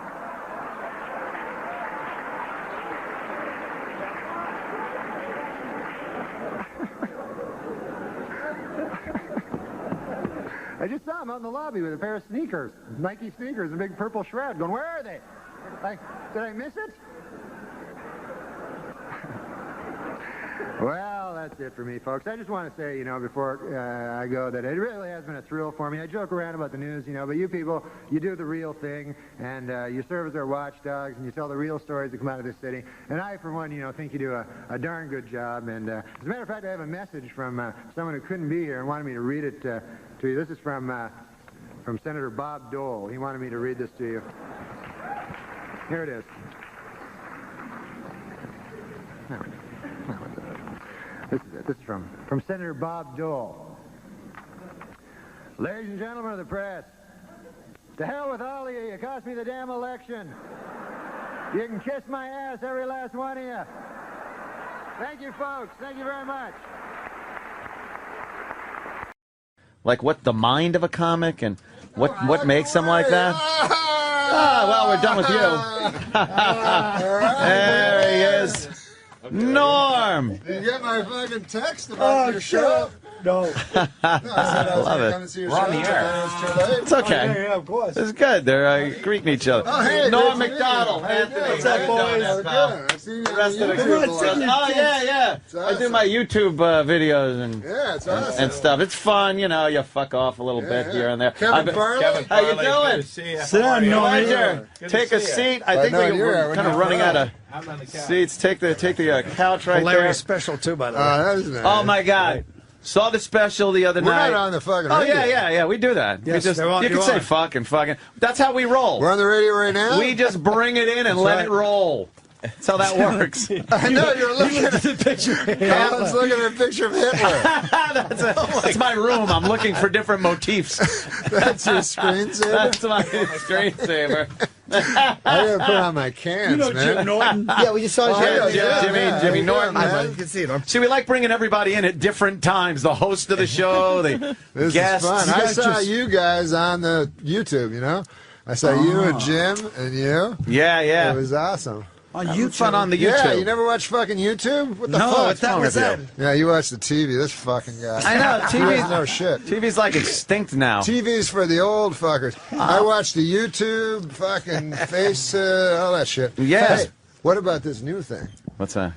S6: I just saw him out in the lobby with a pair of sneakers, Nike sneakers, and a big purple shroud, going, where are they? Did I miss it? Well, that's it for me, folks. I just want to say, before I go, that it really has been a thrill for me. I joke around about the news, but you people, you do the real thing, and you serve as our watchdogs, and you tell the real stories that come out of this city. And I, for one, think you do a darn good job. And as a matter of fact, I have a message from someone who couldn't be here and wanted me to read it to you. This is from Senator Bob Dole. He wanted me to read this to you. Here it is. This is from Senator Bob Dole. Ladies and gentlemen of the press, to hell with all of you. You cost me the damn election. You can kiss my ass, every last one of you. Thank you, folks. Thank you very much.
S13: Like what the mind of a comic and what makes him like that? Well, we're done with you. There he is. Norm!
S2: Did you get my fucking text about your show?
S14: No.
S13: I love it.
S14: We're on the air.
S13: It's okay.
S14: Yeah, of course.
S13: It's good. They're greeting each other.
S2: Oh, hey,
S13: Norm MacDonald.
S2: What's up, boys? I've seen you on YouTube.
S13: Oh, yeah. I do my YouTube videos
S2: it's awesome.
S13: and stuff. It's fun, you fuck off a little bit here and there.
S2: Kevin Farley?
S13: How you doing?
S14: Sit down, Norm.
S13: Take a seat. I think we're kind of running out of seats. Take the couch right there.
S14: Hilarious special, too, by the way.
S2: That is nice.
S13: Oh, my God. Saw the special the other night.
S2: We're not on the fucking
S13: radio.
S2: radio.
S13: Yeah, we do that.
S14: Yes,
S13: you can say fucking. That's how we roll.
S2: We're on the radio right now?
S13: We just bring it in and let it roll. That's how that works.
S2: I know, you're looking at the picture. Colin's looking at a picture of Hitler.
S13: That's my room. I'm looking for different motifs.
S2: That's your screensaver?
S13: That's my screensaver.
S2: I gotta put on my cans, man.
S14: Jim Norton? Yeah, we just saw
S13: Jimmy Norton.
S14: You can see it.
S13: See, we like bringing everybody in at different times. The host of the show, the guests.
S2: Is fun. I saw you guys on the YouTube, I saw you and Jim and you.
S13: Yeah.
S2: It was awesome.
S13: On YouTube? Fun on the YouTube.
S2: Yeah, you never watch fucking YouTube? What the fuck?
S13: What was that?
S2: Yeah, you watch the TV. This fucking guy.
S13: I know, TV's
S2: no shit.
S13: TV's like extinct now.
S2: TV's for the old fuckers. I watch the YouTube, fucking face, all that shit.
S13: Yes.
S2: Hey, what about this new thing?
S13: What's that?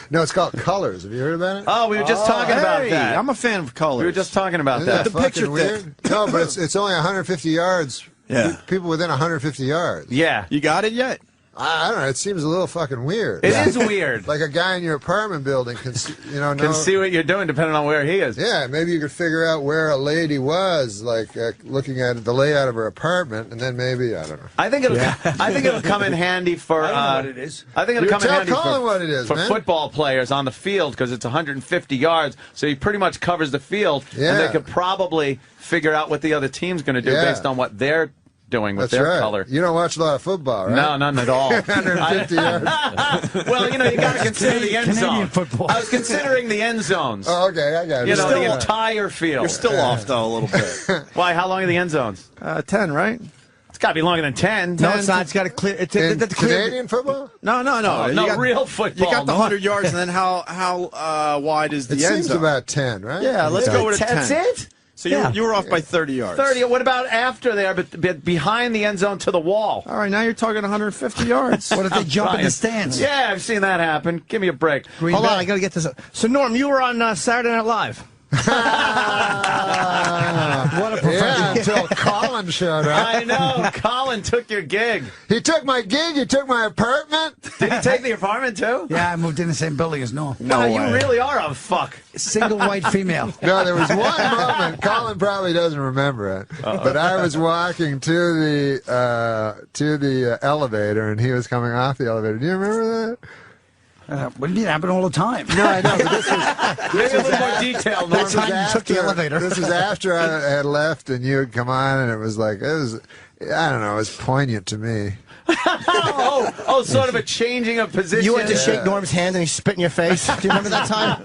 S2: No, it's called Colors. Have you heard about it?
S13: Oh, we were just talking about that.
S14: I'm a fan of Colors.
S13: We were just talking about
S2: Isn't
S13: that.
S2: that
S14: The picture
S2: weird? No, but it's only 150 yards.
S14: Yeah.
S2: People within 150 yards.
S13: Yeah.
S14: You got it yet?
S2: I don't know. It seems a little fucking weird.
S13: It is weird.
S2: Like a guy in your apartment building can
S13: see what you're doing depending on where he is.
S2: Yeah, maybe you could figure out where a lady was, like looking at the layout of her apartment, and then maybe I don't know.
S13: I think it'll come in handy for.
S14: I don't know what it is.
S13: I think it'll come in handy
S2: what it is,
S13: for
S2: man.
S13: football players on the field because it's 150 yards, so he pretty much covers the field, and they could probably figure out what the other team's going to do based on what they're doing with their color.
S2: You don't watch a lot of football, right?
S13: No, none at all.
S2: 150 yards.
S13: Well, you got to consider the end zone.
S14: Football.
S13: I was considering the end zones.
S2: Oh, okay, I got it.
S13: The entire field.
S14: You're still off, though, a little bit.
S13: Why? How long are the end zones?
S14: 10, right?
S13: It's got to be longer than 10.
S14: No, it's not. It's got to clear.
S2: Canadian football?
S14: No.
S13: No, real football.
S14: You got the 100 yards, and then how wide is the end zone?
S2: It seems about 10, right?
S14: Yeah, let's go with a 10.
S13: That's it?
S14: So you were off by 30 yards.
S13: 30. What about after there, but behind the end zone to the wall?
S14: All right, now you're talking 150 yards.
S15: What if they jump in the stands?
S13: Yeah, I've seen that happen. Give me a break.
S15: Hold on, I got to get this up. So, Norm, you were on Saturday Night Live. What a professional.
S2: Yeah, until Colin showed up.
S13: I know. Colin took your gig.
S2: He took my gig. He took my apartment.
S13: Did he take the apartment too?
S15: Yeah, I moved in the same building as Norm.
S13: No, you really are a fuck.
S15: Single white female.
S2: No, there was one moment. Colin probably doesn't remember it, but I was walking to the elevator, and he was coming off the elevator. Do you remember that?
S15: What do you mean? It happened all the time.
S2: No, I know, but this was
S13: Maybe a little more detailed.
S2: this was
S15: time you took the elevator.
S2: This was after I had left, and you had come on, and it was like I don't know, it was poignant to me.
S13: Sort of a changing of position.
S16: You went to shake Norm's hand and he spit in your face. Do you remember that time?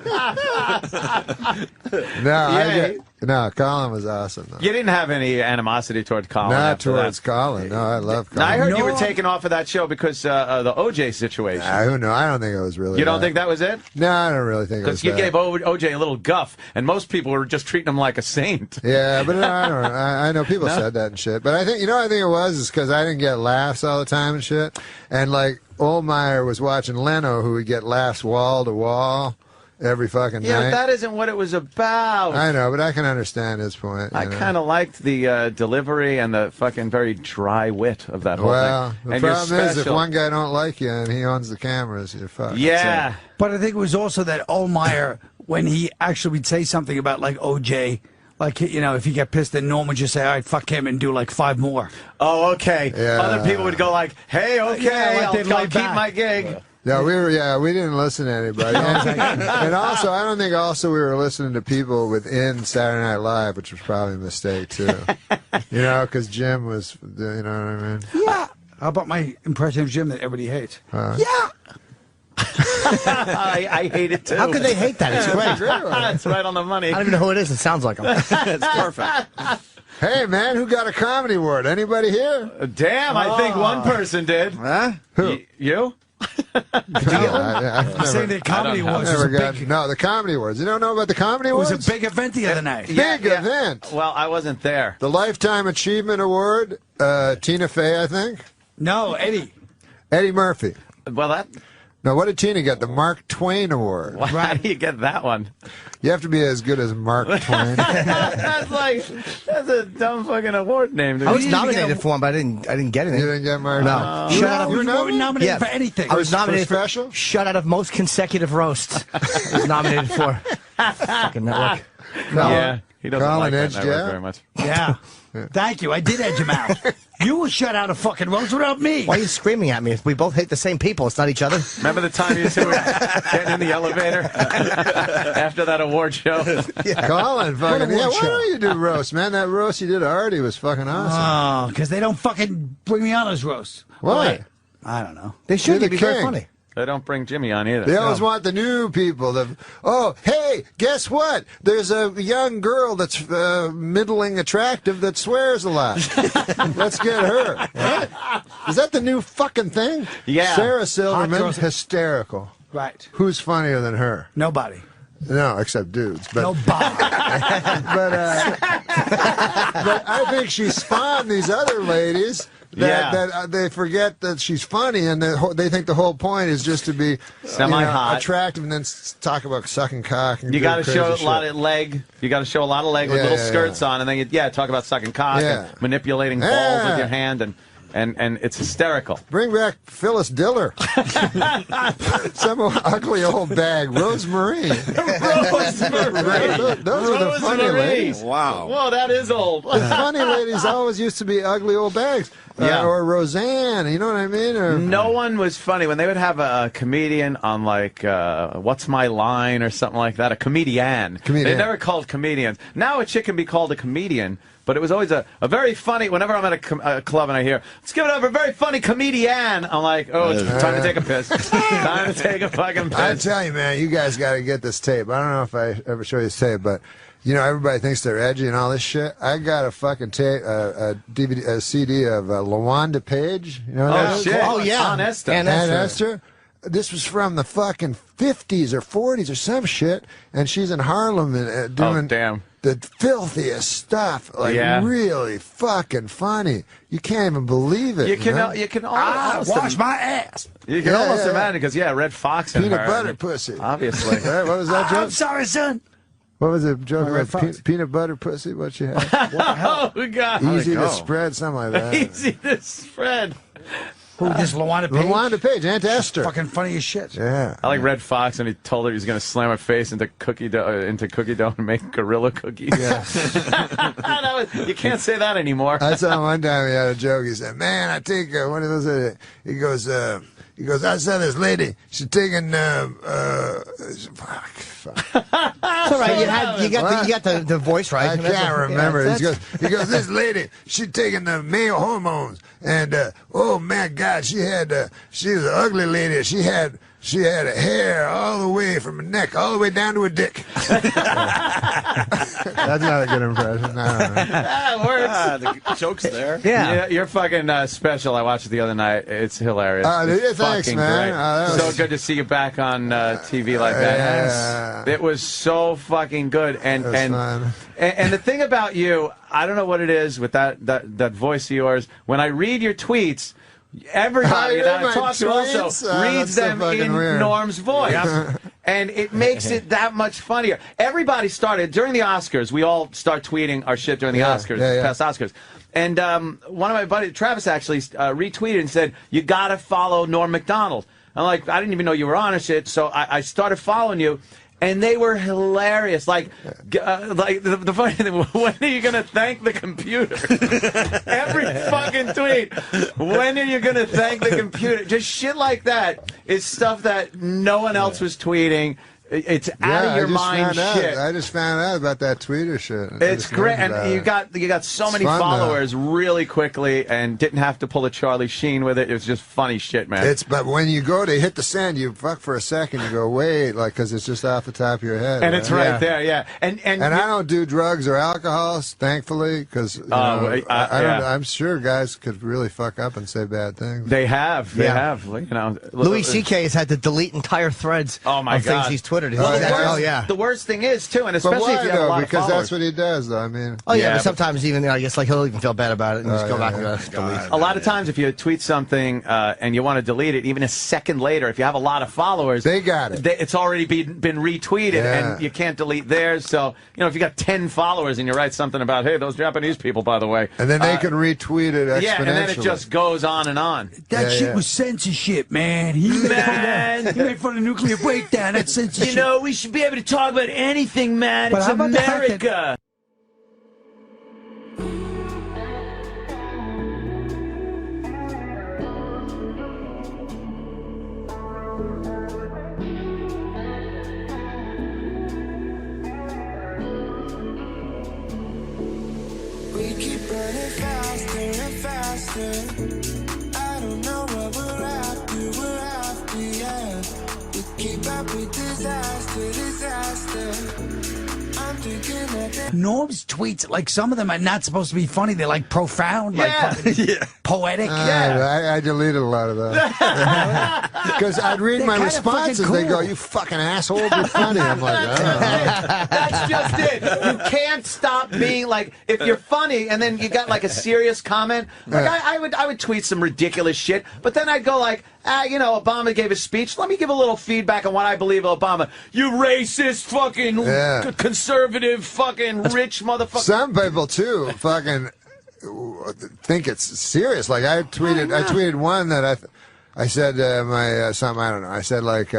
S2: No, Colin was awesome, though.
S13: You didn't have any animosity toward Colin.
S2: Not towards Colin. No, I love Colin.
S13: Now, I heard you were taken off of that show because the OJ situation.
S2: Who knows? I don't think it was really.
S13: You don't think that was it?
S2: No, I don't really think it was.
S13: Because you gave OJ a little guff, and most people were just treating him like a saint.
S2: Yeah, but I know people said that and shit. But I think I think it was because I didn't get laughs all the time and shit. And like Oldmeyer was watching Leno, who would get laughs wall to wall every fucking night.
S13: Yeah, but that isn't what it was about.
S2: I know, but I can understand his point.
S13: I kind of liked the delivery and the fucking very dry wit of that whole
S2: thing.
S13: And
S2: the problem is, if one guy don't like you and he owns the cameras, you're fucked.
S13: Yeah.
S15: But I think it was also that Oldmeyer, when he actually would say something about, like, OJ, like, if you get pissed, then Norm would just say, all right, fuck him, and do, like, 5 more.
S13: Oh, okay.
S2: Yeah.
S13: Other people would go like, hey, okay, I'll keep my gig.
S2: Yeah, we didn't listen to anybody. And also, I don't think we were listening to people within Saturday Night Live, which was probably a mistake, too. Because Jim was, you know what I mean?
S15: Yeah. How about my impression of Jim that everybody hates?
S16: Yeah.
S13: I hate it, too.
S16: How could they hate that? It's great.
S13: It's right on the money.
S16: I don't even know who it is. It sounds like him. It's perfect.
S2: Hey, man, who got a comedy award? Anybody here?
S13: Damn, I think one person did.
S2: Huh?
S13: Who? You?
S15: I'm saying the Comedy Awards was a big...
S2: No, the Comedy Awards. You don't know about the Comedy Awards?
S15: It was a big event the other night.
S2: Big event.
S13: Well, I wasn't there.
S2: The Lifetime Achievement Award, Tina Fey, I think.
S15: No, Eddie
S2: Murphy.
S13: Well, that...
S2: No, what did Tina get? The Mark Twain Award.
S13: Well, how do you get that one?
S2: You have to be as good as Mark Twain.
S13: That's a dumb fucking award name.
S16: I was nominated for one, but I didn't get anything.
S2: You didn't get Mark?
S16: No.
S15: You were nominated for anything.
S16: I was nominated
S2: for special?
S16: Shut out of most consecutive roasts. I was nominated for. Fucking network.
S2: No.
S13: Yeah, he doesn't
S2: Colin
S13: like that
S2: edged
S13: network
S2: you out?
S13: very much.
S15: Yeah. Thank you. I did edge him out. You were shut out of fucking roast without me.
S16: Why are you screaming at me? If we both hate the same people, it's not each other.
S13: Remember the time you two were getting in the elevator after that award show?
S2: Yeah. Colin, fucking, why don't you do roast, man? That roast you did to Artie was fucking awesome.
S15: Oh, because they don't fucking bring me on as roast.
S2: Why?
S15: I don't know.
S16: They should.
S2: You're
S16: Be
S2: the
S16: very
S2: king.
S16: funny.
S13: They don't bring Jimmy on either.
S2: They always want the new people. Hey, guess what? There's a young girl that's middling attractive that swears a lot. Let's get her. What? Is that the new fucking thing?
S13: Yeah.
S2: Sarah Silverman, hysterical.
S15: Right.
S2: Who's funnier than her?
S15: Nobody.
S2: No, except dudes. But,
S15: Nobody.
S2: but I think she spawned these other ladies. That they forget that she's funny, and they think the whole point is just to be
S13: semi-hot,
S2: attractive, and then talk about sucking cock. And
S13: you got to show
S2: shit.
S13: a lot of leg. You got to show a lot of leg with little skirts on, and then talk about sucking cock and manipulating balls with your hand, and it's hysterical.
S2: Bring back Phyllis Diller. Some ugly old bag. Rosemary.
S13: Rosemary.
S2: Those are the funny ladies.
S14: Wow.
S13: Whoa, that is old.
S2: The funny ladies always used to be ugly old bags. Or Roseanne, you know what I mean? Or,
S13: no one was funny. When they would have a comedian on, like, What's My Line or something like that, a comedian. They never called comedians. Now a chick can be called a comedian, but it was always a very funny, whenever I'm at a club and I hear, let's give it up for a very funny comedian, I'm like, oh, it's time to take a piss. Time to take a fucking piss.
S2: I tell you, man, you guys got to get this tape. I don't know if I ever show you this tape, but... everybody thinks they're edgy and all this shit. I got a fucking tape, a CD of LaWanda Page. You know that?
S13: Shit.
S16: Oh, yeah.
S13: Aunt Esther.
S2: Aunt Esther. This was from the fucking 50s or 40s or some shit, and she's in Harlem and doing the filthiest stuff. Like, really fucking funny. You can't even believe it.
S13: You can almost
S15: wash my ass.
S13: You can almost imagine, because, Red Fox and
S2: Peanut
S13: her.
S2: butter pussy.
S13: Obviously.
S2: What was that joke?
S15: I'm sorry, son.
S2: What was it? Joke
S15: Red
S2: about
S15: Fox.
S2: peanut butter pussy? What you had?
S15: What the hell?
S13: Oh, God.
S2: Easy to spread, something like that.
S13: Easy to spread.
S15: Who, this Luana Page?
S2: Luana Page, Aunt Esther.
S15: Fucking funny as shit.
S2: Yeah.
S13: I like Red Fox, and he told her he was going to slam her face into cookie dough and make gorilla cookies.
S2: Yeah.
S13: You can't say that anymore.
S2: I saw him one time. He had a joke. He said, "Man, I take one of those." He goes, "I saw this lady. She's taking fuck."
S16: It's all right. You got the voice right.
S2: I can't remember. He goes, "This lady, she's taking the male hormones, and oh my God, she was an ugly lady. She had hair all the way from her neck all the way down to her dick." That's not a good impression. No.
S13: That works.
S14: The joke's there.
S16: Yeah.
S13: You're fucking special. I watched it the other night. It's hilarious.
S2: Thanks,
S13: fucking
S2: man.
S13: great. So good to see you back on TV like that.
S2: Yeah.
S13: It was so fucking good. And
S2: It was fun.
S13: And the thing about you, I don't know what it is with that voice of yours. When I read your tweets, everybody that I talk to also reads them in Norm's voice. And it makes it that much funnier. Everybody started, during the Oscars, we all start tweeting our shit during the Oscars, past Oscars. And one of my buddies, Travis, actually retweeted and said, "You got to follow Norm MacDonald." I'm like, I didn't even know you were on a shit, so I started following you. And they were hilarious. Like the funny thing, when are you going to thank the computer? Every fucking tweet. When are you going to thank the computer? Just shit like that is stuff that no one else was tweeting. It's out of your mind shit.
S2: I just found out about that Twitter shit.
S13: It's great, and you got so many followers really quickly, and didn't have to pull a Charlie Sheen with it. It was just funny shit, man.
S2: But when you go to hit the send, you fuck for a second. You go wait, because it's just off the top of your head,
S13: and it's right there, yeah. And
S2: I don't do drugs or alcohol, thankfully, because I'm sure guys could really fuck up and say bad things.
S13: They have.
S16: Louis C.K. has had to delete entire threads.
S13: Oh my
S16: of
S13: God.
S16: Things he's tweeted.
S13: The worst thing is too, and especially if you have a lot of
S2: because
S13: followers.
S2: that's what he does, though. I mean,
S16: but sometimes even I guess he'll even feel bad about it and just go back and delete.
S13: A lot of times, if you tweet something and you want to delete it, even a second later, if you have a lot of followers,
S2: they got it.
S13: It's already been retweeted, and you can't delete theirs. So if you got 10 followers and you write something about, hey, those Japanese people, by the way,
S2: and then they can retweet it exponentially.
S13: Yeah, and then it just goes on and on.
S15: That shit was censorship, man. He made fun of nuclear breakdown. That's censorship.
S13: We should be able to talk about anything, man.
S15: But
S13: It's
S15: how about the fact
S13: America.
S7: We keep running faster and faster. I don't know what we're after, yeah. We keep up with disaster. I'm thinking that
S15: Norm's tweets, like some of them are not supposed to be funny. They're like profound, like poetic.
S2: I deleted a lot of those. Because I'd read my responses. Cool. They go, "You fucking asshole, you're funny." I'm like, oh.
S13: That's just it. You can't stop being like, if you're funny and then you got like a serious comment. Like I would tweet some ridiculous shit, but then I'd go like, Obama gave a speech. Let me give a little feedback on what I believe of Obama. You racist, fucking conservative, fucking rich motherfucker.
S2: Some people too, fucking think it's serious. Like I tweeted one that I said my something, I don't know. I said like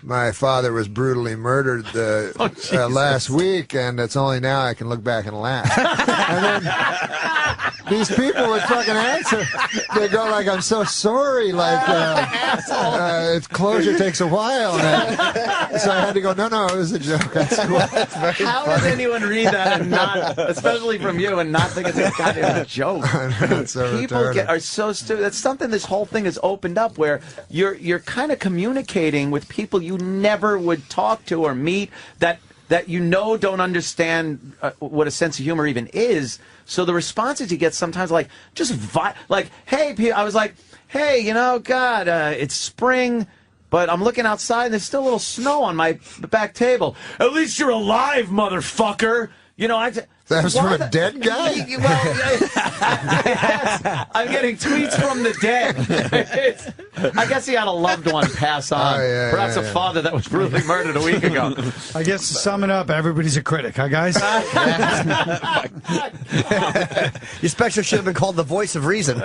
S2: my father was brutally murdered last week, and it's only now I can look back and laugh. And then these people would fucking answer. They go like, "I'm so sorry." Like closure takes a while. So I had to go, No, it was a joke. That's cool.
S13: How does anyone read that and not, especially from you, and not think it's a goddamn joke? People are so stupid. That's something this whole thing has opened up, where you're kind of communicating with people you never would talk to or meet, that don't understand what a sense of humor even is. So the responses you get sometimes like hey, I was like, hey, God, it's spring, but I'm looking outside and there's still a little snow on my back table. At least you're alive, motherfucker.
S2: That was from a dead guy?
S13: I'm getting tweets from the dead. I guess he had a loved one pass on. Perhaps a father that was brutally murdered a week ago.
S15: I guess to sum it up, everybody's a critic, huh, guys?
S16: Your special should have been called The Voice of Reason.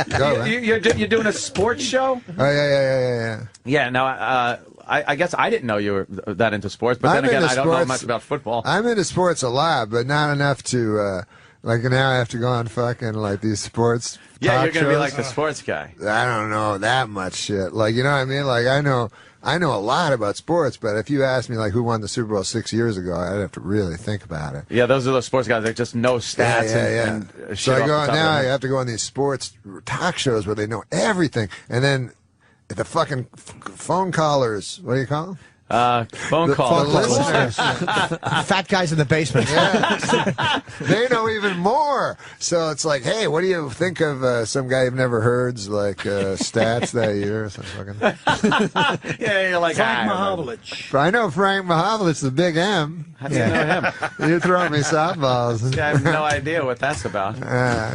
S13: You're doing a sports show?
S2: Oh, yeah.
S13: Yeah, now, I guess I didn't know you were that into sports, but then again, I don't know much about football.
S2: I'm into sports a lot, but not enough to, like now I have to go on fucking, like, these sports
S13: Yeah,
S2: talk
S13: you're going to be
S2: shows.
S13: like the sports guy.
S2: I don't know that much shit. Like, you know what I mean? Like, I know a lot about sports, but if you asked me, like, who won the Super Bowl 6 years ago, I'd have to really think about it.
S13: Yeah, those are those sports guys that just know stats and shit
S2: So I
S13: off
S2: go
S13: the top
S2: now.
S13: of
S2: I
S13: their
S2: have to go on these sports talk shows where they know everything, and then the fucking phone callers. What do you call them?
S13: Phone call.
S2: The listeners.
S16: Fat guys in the basement.
S2: Yeah. They know even more. So it's like, hey, what do you think of some guy you've never heard's like stats that year? So fucking...
S13: Yeah, you're like
S15: Frank Mahovlich.
S2: I know Frank Mahovlich, the big M.
S13: How do you know him?
S2: You're throwing me softballs.
S13: Yeah, I have no idea what that's about.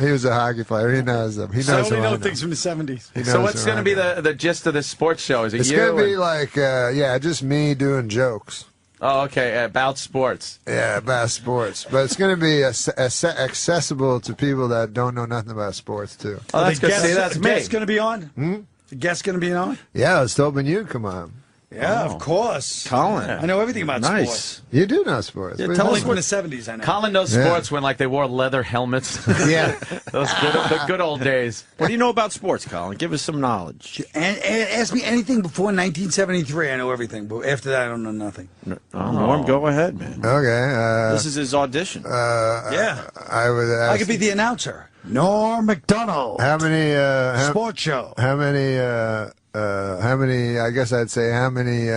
S2: He was a hockey player. He knows them. He
S15: So
S2: knows
S15: we
S2: who I
S15: know
S2: know.
S15: things from the 70s.
S13: So what's going to be the gist of this sports show? Is it
S2: It's
S13: you?
S2: going to be
S13: and-
S2: like, just me doing jokes.
S13: Oh, okay, about sports.
S2: Yeah, about sports. But it's going to be accessible to people that don't know nothing about sports, too.
S13: Oh, that's good. See, that's
S15: the
S13: me.
S15: guest going to be on? The guest going to be on?
S2: Yeah, I was hoping you'd come on.
S15: Yeah, of course.
S14: Colin.
S15: I know everything about sports.
S2: You do know sports.
S15: Yeah,
S2: What do
S15: tell
S2: you
S15: us
S2: know?
S15: from the 70s, I know.
S13: Colin knows sports when, like, they wore leather helmets.
S16: Yeah.
S13: The good old days.
S14: What do you know about sports, Colin? Give us some knowledge.
S15: And ask me anything before 1973, I know everything. But after that, I don't know nothing.
S14: Norm, go ahead, man.
S2: Okay.
S14: This is his audition.
S15: Yeah.
S2: I would ask.
S15: I could be the announcer. Norm MacDonald.
S2: How many
S15: Sports show.
S2: How many I guess I'd say how many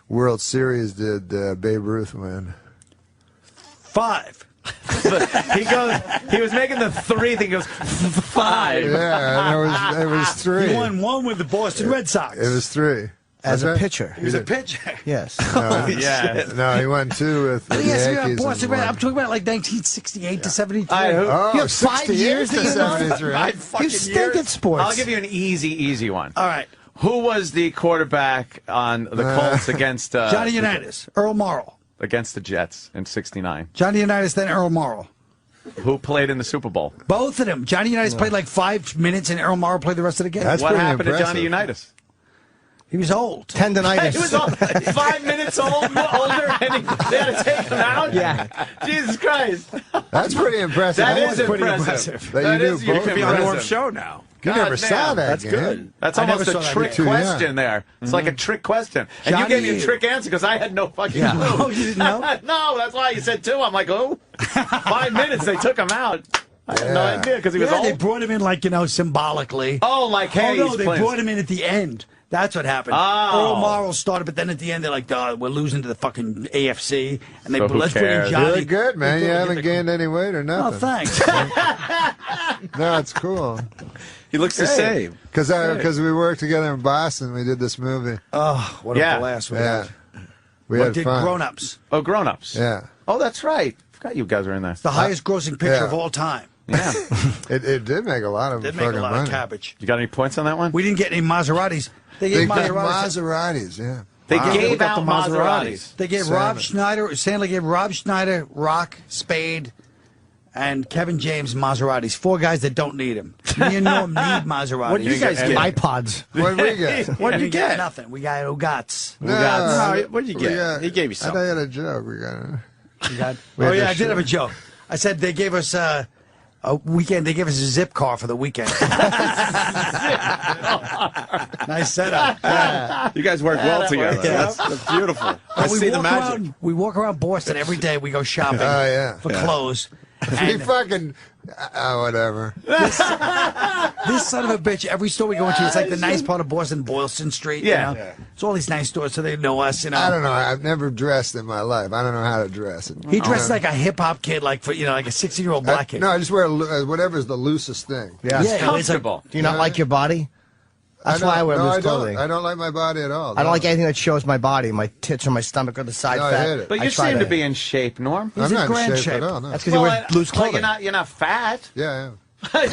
S2: World Series did Babe Ruth win?
S15: 5.
S13: He was making the 3 thing. He goes 5.
S2: Yeah, and it was 3.
S15: He won 1 with the Boston Red Sox.
S2: It was 3.
S16: As a
S2: Okay?
S16: pitcher.
S15: He was a pitcher.
S16: Yes.
S2: No, he won 2 with the
S15: Let me ask you
S2: Yankees.
S15: about Boston
S2: and
S15: Red.
S2: one.
S15: I'm talking about like 1968 to 73.
S2: Oh,
S16: You have 5
S2: 68
S16: years
S2: to
S16: that you know?
S2: 73.
S16: You stink at sports.
S13: I'll give you an easy one.
S15: All right.
S13: Who was the quarterback on the Colts against
S15: Johnny Unitas, Earl Morrall.
S13: against the Jets in '69?
S15: Johnny Unitas, then Earl Morrall.
S13: Who played in the Super Bowl?
S15: Both of them. Johnny Unitas played like 5 minutes, and Earl Morrall played the rest of the game.
S2: That's
S13: What
S2: pretty
S13: happened
S2: impressive.
S13: to Johnny Unitas?
S15: He was old.
S16: Tendonitis.
S13: He was 5 minutes older, and they had to take him out?
S16: Yeah.
S13: Jesus Christ.
S2: That's pretty impressive.
S13: That
S2: That's
S13: is
S2: pretty
S13: impressive.
S2: That
S13: That
S2: you
S13: is
S2: knew both.
S14: You could be on
S13: impressive.
S14: Norm's show now.
S2: You
S13: God
S2: never
S13: damn.
S2: saw that
S14: That's
S2: game.
S14: good.
S13: That's
S15: I never
S13: almost
S15: saw
S13: a
S15: that
S13: trick
S2: game.
S13: question there. It's like a trick question. And you
S15: Johnny-
S13: gave me a trick answer because I had no fucking
S16: Yeah.
S13: clue.
S15: Oh, you didn't know?
S13: No, that's why you said 2. I'm like, oh, 5 minutes, they took him out. I had no
S2: Yeah.
S13: idea because he was
S15: Yeah, they
S13: old.
S15: brought him in like, symbolically.
S13: Oh, like, hey,
S15: no,
S13: he's
S15: they
S13: playing.
S15: brought him in at the end. That's what happened.
S13: Oh.
S15: Earl Morrall started, but then at the end they're like, we're losing to the fucking AFC, and they
S13: So who
S15: let's bring in
S13: cares?
S15: Johnny.
S2: Really good, man.
S15: They
S2: You
S15: thought
S2: haven't
S15: they'd
S2: gained any weight or
S15: Oh,
S2: nothing.
S15: thanks.
S2: No, it's cool.
S14: He looks the same.
S2: Because we worked together in Boston. We did this movie.
S15: Oh, what
S13: Yeah.
S15: a blast we
S2: Yeah.
S15: had.
S2: We
S15: What
S2: had
S15: did
S2: fun.
S15: Grown Ups?
S13: Oh, Grown Ups.
S2: Yeah.
S13: Oh, that's right. Forgot you guys were in there.
S15: The highest grossing picture
S2: yeah.
S15: of all time.
S13: Yeah.
S2: It did make a lot of
S15: Did
S2: fucking
S15: make a lot
S2: money.
S15: of cabbage.
S13: You got any points on that one?
S15: We didn't get any Maseratis. They
S2: They
S15: gave
S2: got
S15: Maseratis.
S2: Maseratis, yeah.
S13: They
S2: Wow.
S13: gave
S14: Look up
S13: out
S14: the Maseratis.
S13: Maseratis.
S15: They gave
S2: Salmon.
S15: Rob Schneider. Sandler gave Rob Schneider, Rock, Spade, and Kevin James Maseratis. 4 guys that don't need them. Me and Norm need Maseratis.
S14: What do you guys get?
S16: iPods.
S2: What did we get?
S14: What did
S15: We
S14: you get?
S15: Nothing. We got Ugats.
S2: No,
S14: What did you
S2: we
S14: get?
S2: got-
S14: He gave you
S2: I thought
S14: something.
S2: you had a joke. We got it.
S15: We got.
S2: We
S15: Oh
S2: had
S15: yeah,
S2: this
S15: I did have a joke. I said they gave us a weekend. They gave us a zip car for the weekend. Nice setup. Yeah.
S14: You guys work well together.
S15: Yeah.
S14: That's beautiful. I
S15: we
S14: see the
S15: walk
S14: magic.
S15: around. We walk around Boston every day. We go shopping
S2: Oh, yeah.
S15: for clothes.
S2: We
S15: And
S2: fucking... whatever.
S15: this son of a bitch, every store we go into, it's like the nice part of Boston, Boylston Street.
S13: Yeah.
S15: You know? It's all these nice stores, so they know us. You know.
S2: I don't know. I've never dressed in my life. I don't know how to dress.
S15: He dresses like a hip hop kid, like for like a 16-year-old black kid.
S2: No, I just wear whatever's the loosest thing.
S16: Yeah.
S15: Yeah, it's like,
S13: Comfortable.
S16: Do you not like your body? That's why I wear loose
S2: I
S16: clothing.
S2: don't like my body at all.
S16: I don't like anything that shows my body, my tits or my stomach or the side
S2: No, I
S16: fat.
S2: hate it.
S13: But you seem to be in shape, Norm.
S16: He's in grand shape.
S2: at all, no.
S16: That's because you wear loose clothing.
S13: You're not fat.
S2: Yeah.
S13: yeah.
S2: I'll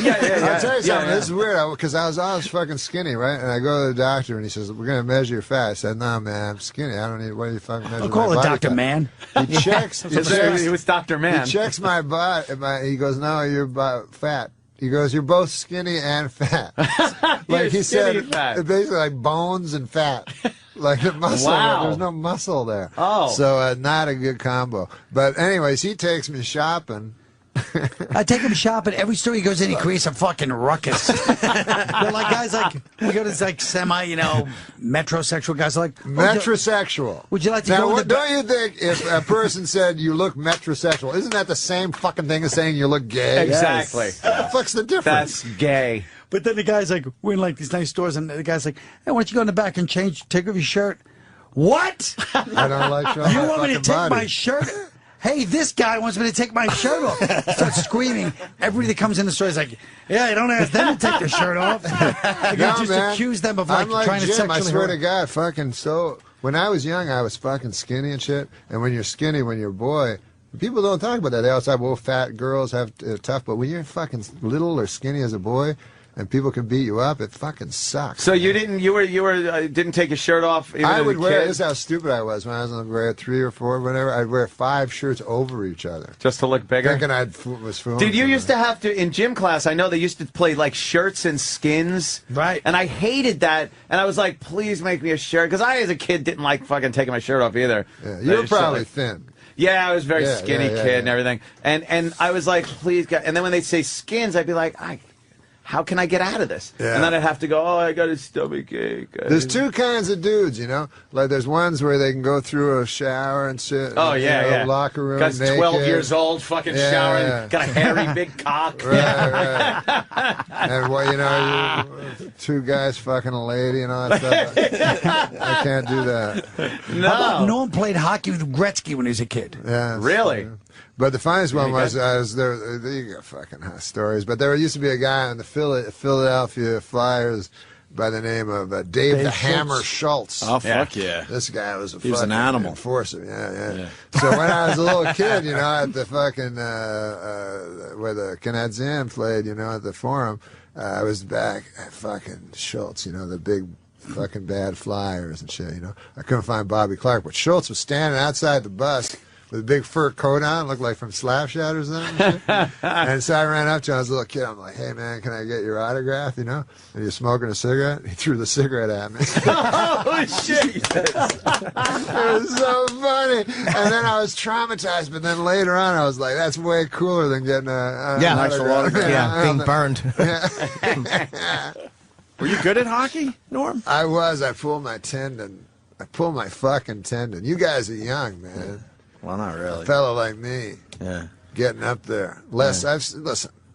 S2: tell you something. This is weird because I was always fucking skinny, right? And I go to the doctor and he says, "We're gonna measure your fat." I said, "No, man, I'm skinny. I don't need. What are you fucking measuring?"
S15: I'll call
S2: my
S15: it
S2: body
S15: Dr.
S2: fat?"
S15: Man.
S2: He checks.
S13: He was Dr. Man.
S2: He checks my body. He goes, "No, you're fat." He goes, "You're both skinny and fat." Like he said,
S13: fat.
S2: basically like bones and fat. Like the muscle,
S13: Wow.
S2: there's no muscle there.
S13: Oh.
S2: So not a good combo. But anyways, he takes me shopping.
S15: I take him shopping. Every store he goes in, he creates a fucking ruckus. They're like guys like we go to like semi, metrosexual guys like
S2: Metrosexual.
S15: Would you like to
S2: now,
S15: go?
S2: Don't you think if a person said you look metrosexual, isn't that the same fucking thing as saying you look gay?
S13: Exactly.
S2: What the fuck's the difference?
S13: That's gay.
S15: But then the guy's like, we're in like these nice stores, and the guy's like, hey, why don't you go in the back and take off your shirt? What?
S2: I don't like showing
S15: You
S2: my
S15: want me to
S2: fucking
S15: take
S2: body.
S15: my shirt? Hey, this guy wants me to take my shirt off. Starts screaming. Everybody that comes in the store is like, yeah, I don't ask them to take their shirt off. Like,
S2: No,
S15: just
S2: man.
S15: accuse them of
S2: I'm like
S15: trying to
S2: Jim,
S15: sexually
S2: I swear to
S15: harass.
S2: God, fucking when I was young, I was fucking skinny and shit. And when you're skinny, when you're a boy, people don't talk about that. They always say, well, fat girls have tough. But when you're fucking little or skinny as a boy, and people can beat you up, it fucking sucks.
S13: So you didn't didn't take your shirt off even
S2: I
S13: as
S2: would
S13: a
S2: wear,
S13: kid?
S2: this is how stupid I was when I was in the grade 3 or 4, whatever. I'd wear 5 shirts over each other.
S13: Just to look bigger?
S2: Thinking was fooling.
S13: Dude, you
S2: somebody.
S13: used to have to, in gym class, I know they used to play like shirts and skins.
S15: Right.
S13: And I hated that. And I was like, please make me a shirt. Because I, as a kid, didn't like fucking taking my shirt off either.
S2: Yeah, you were probably thin.
S13: Yeah, I was a very
S2: Yeah,
S13: skinny
S2: yeah,
S13: kid and everything. And I was like, please, God. And then when they'd say skins, I'd be like, how can I get out of this?
S2: Yeah.
S13: And then I'd have to go, I got a stomach ache.
S2: There's 2 kinds of dudes, Like there's ones where they can go through a shower and shit.
S13: Oh, yeah.
S2: Locker room.
S13: Guy's
S2: naked.
S13: 12 years old, fucking showering, got a hairy big cock.
S2: Right. And well, 2 guys fucking a lady and all that stuff. I can't do that.
S13: No.
S15: How about Norm played hockey with Gretzky when he was a kid?
S2: Yeah.
S13: Really?
S2: But the funniest one was there. You got fucking hot stories. But there used to be a guy on the Philadelphia Flyers by the name of Dave the Hammer Schultz.
S14: Oh, fuck yeah.
S2: This guy was
S14: He was
S2: fucking
S14: an animal.
S2: enforcer. Yeah. So when I was a little kid, at the fucking where the Canadiens played, at the Forum, I was back at fucking Schultz. The big fucking bad Flyers and shit. I couldn't find Bobby Clark, but Schultz was standing outside the bus with a big fur coat on, looked like from Slapshot or something. And so I ran up to him. I was a little kid. I'm like, hey, man, can I get your autograph, And you're smoking a cigarette? He threw the cigarette at me.
S13: Oh, shit.
S2: It was so funny. And then I was traumatized. But then later on, I was like, that's way cooler than getting an autograph.
S16: Yeah, being burned.
S14: Were you good at hockey, Norm?
S2: I was. I pulled my tendon. I pulled my fucking tendon. You guys are young, man.
S14: Well, not really.
S2: A fellow like me.
S14: Yeah.
S2: Getting up there. Listen.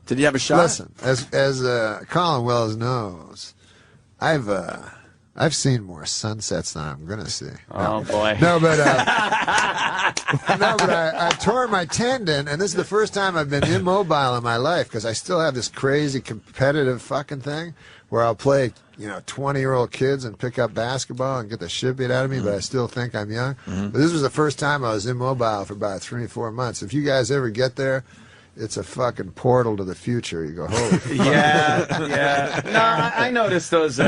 S14: Did you have a shot?
S2: Listen, as Colin Wells knows, I've seen more sunsets than I'm gonna see.
S13: Oh boy.
S2: No, but I tore my tendon, and this is the first time I've been immobile in my life because I still have this crazy competitive fucking thing where I'll play 20-year-old kids and pick up basketball and get the shit beat out of me, but I still think I'm young. But this was the first time I was immobile for about 3-4 months. If you guys ever get there, it's a fucking portal to the future. You go, holy fuck.
S13: Yeah. No, I noticed those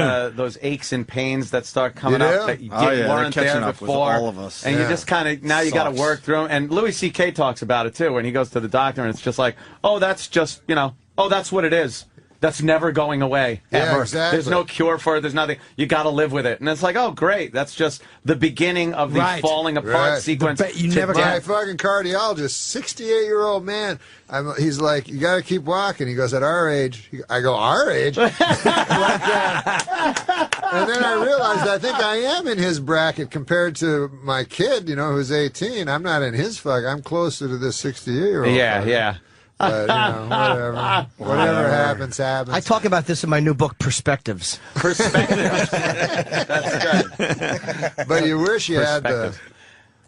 S13: aches and pains that start coming up that you weren't there before.
S14: All of us.
S13: And you just kind of, now you got to work through them. And Louis C.K. talks about it too when he goes to the doctor and it's just like, oh, that's just, that's what it is. That's never going away, ever.
S2: Yeah, exactly.
S13: There's no cure for it. There's nothing. You got to live with it. And it's like, oh, great. That's just the beginning of the falling apart sequence.
S15: But you never
S2: My fucking cardiologist, 68-year-old man, he's like, you got to keep walking. He goes, at our age. I go, our age? And then I realized I think I am in his bracket compared to my kid, who's 18. I'm not in his I'm closer to this 68-year-old.
S13: Yeah.
S2: But, whatever happens.
S16: I talk about this in my new book, Perspectives.
S13: Perspectives. That's good.
S2: But you wish you had the...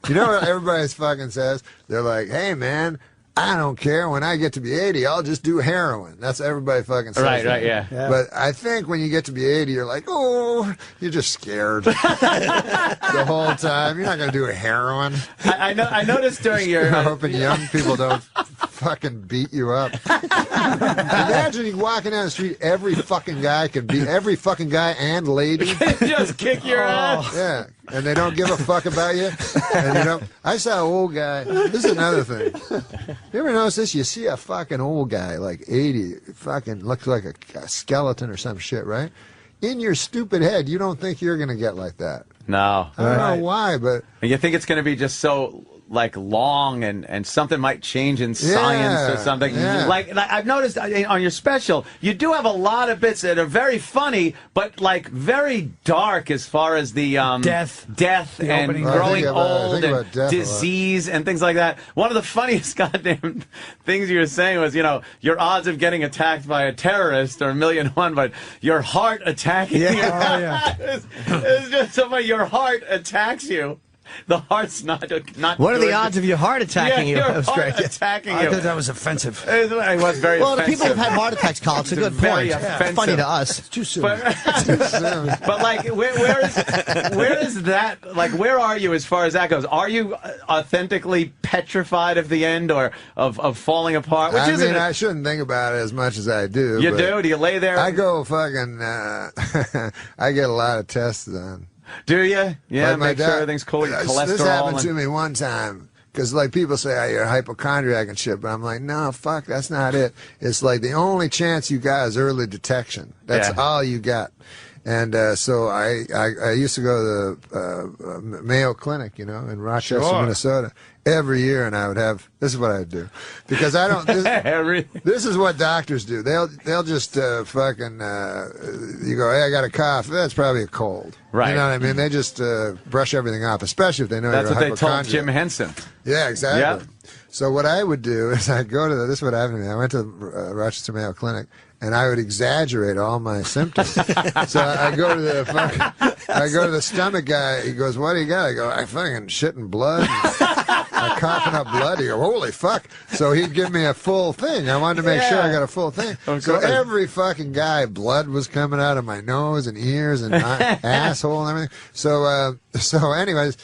S2: You know what everybody fucking says? They're like, hey, man, I don't care. When I get to be 80, I'll just do heroin. That's everybody fucking says.
S13: Right,
S2: that.
S13: yeah.
S2: But I think when you get to be 80, you're like, oh, you're just scared the whole time. You're not going to do a heroin.
S13: I noticed during your...
S2: You're hoping young people don't fucking beat you up. Imagine you walking down the street, every fucking guy and lady.
S13: Just kick your ass.
S2: Yeah, and they don't give a fuck about you. And you don't. I saw an old guy. This is another thing. You ever notice this? You see a fucking old guy, like 80, fucking looks like a skeleton or some shit, right? In your stupid head, you don't think you're going to get like that.
S13: No.
S2: I don't know why, but...
S13: And you think it's going to be just so... like long and something might change in science or something.
S2: Yeah.
S13: Like I've noticed on your special, you do have a lot of bits that are very funny, but like very dark as far as the death and growing old and disease and things like that. One of the funniest goddamn things you were saying was, your odds of getting attacked by a terrorist are 1,000,001, but your heart attacking you. It's just somebody, your heart attacks you. The heart's not.
S16: What are the odds of your heart attacking you?
S13: Your
S16: That was
S13: heart
S16: great.
S13: attacking
S15: I
S13: you.
S15: thought that was offensive.
S13: It was very
S16: well,
S13: offensive.
S16: the people who've had heart attacks, Carl, it's a good point.
S13: Offensive.
S16: Funny to us.
S15: It's too soon.
S13: But like, where is that? Like, where are you as far as that goes? Are you authentically petrified of the end or of falling apart? Which
S2: I shouldn't think about it as much as I do.
S13: You do? Do you lay there?
S2: I go fucking. I get a lot of tests done.
S13: Do you? Yeah,
S2: like
S13: make sure everything's cool. Your cholesterol.
S2: This happened to me one time. Because, like, people say, oh, you're a hypochondriac and shit. But I'm like, no, fuck, that's not it. It's like the only chance you got is early detection. That's all you got. And so I used to go to the Mayo Clinic, in Rochester, Minnesota, every year, and I would have, this is what I would do. Because I don't, this is what doctors do. They'll just fucking, you go, hey, I got a cough. That's probably a cold.
S13: Right.
S2: You know what I mean? They just brush everything off, especially if they know
S13: That's
S2: you're a
S13: what they told
S2: hypochondriac.
S13: Jim Henson.
S2: Yeah, exactly.
S13: Yep.
S2: So what I would do is I'd go to this is what happened to me. I went to Rochester Mayo Clinic, and I would exaggerate all my symptoms. So I go to the stomach guy. He goes, "What do you got?" I go, "I fucking shitting blood. I'm coughing up blood." He goes, "Holy fuck!" So he'd give me a full thing. I wanted to make sure I got a full thing. So every fucking guy, blood was coming out of my nose and ears and my asshole and everything. So anyways.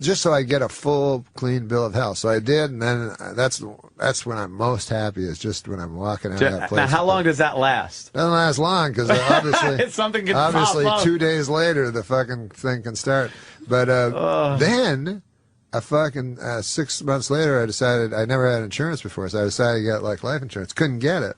S2: Just so I get a full, clean bill of health. So I did, and then that's when I'm most happy, is just when I'm walking out of that place.
S13: Now, how long does that last?
S2: Doesn't last long, because
S13: something can
S2: obviously
S13: pop up.
S2: 2 days later, the fucking thing can start. But then, a fucking 6 months later, I decided, I never had insurance before, so I decided to get, life insurance. Couldn't get it,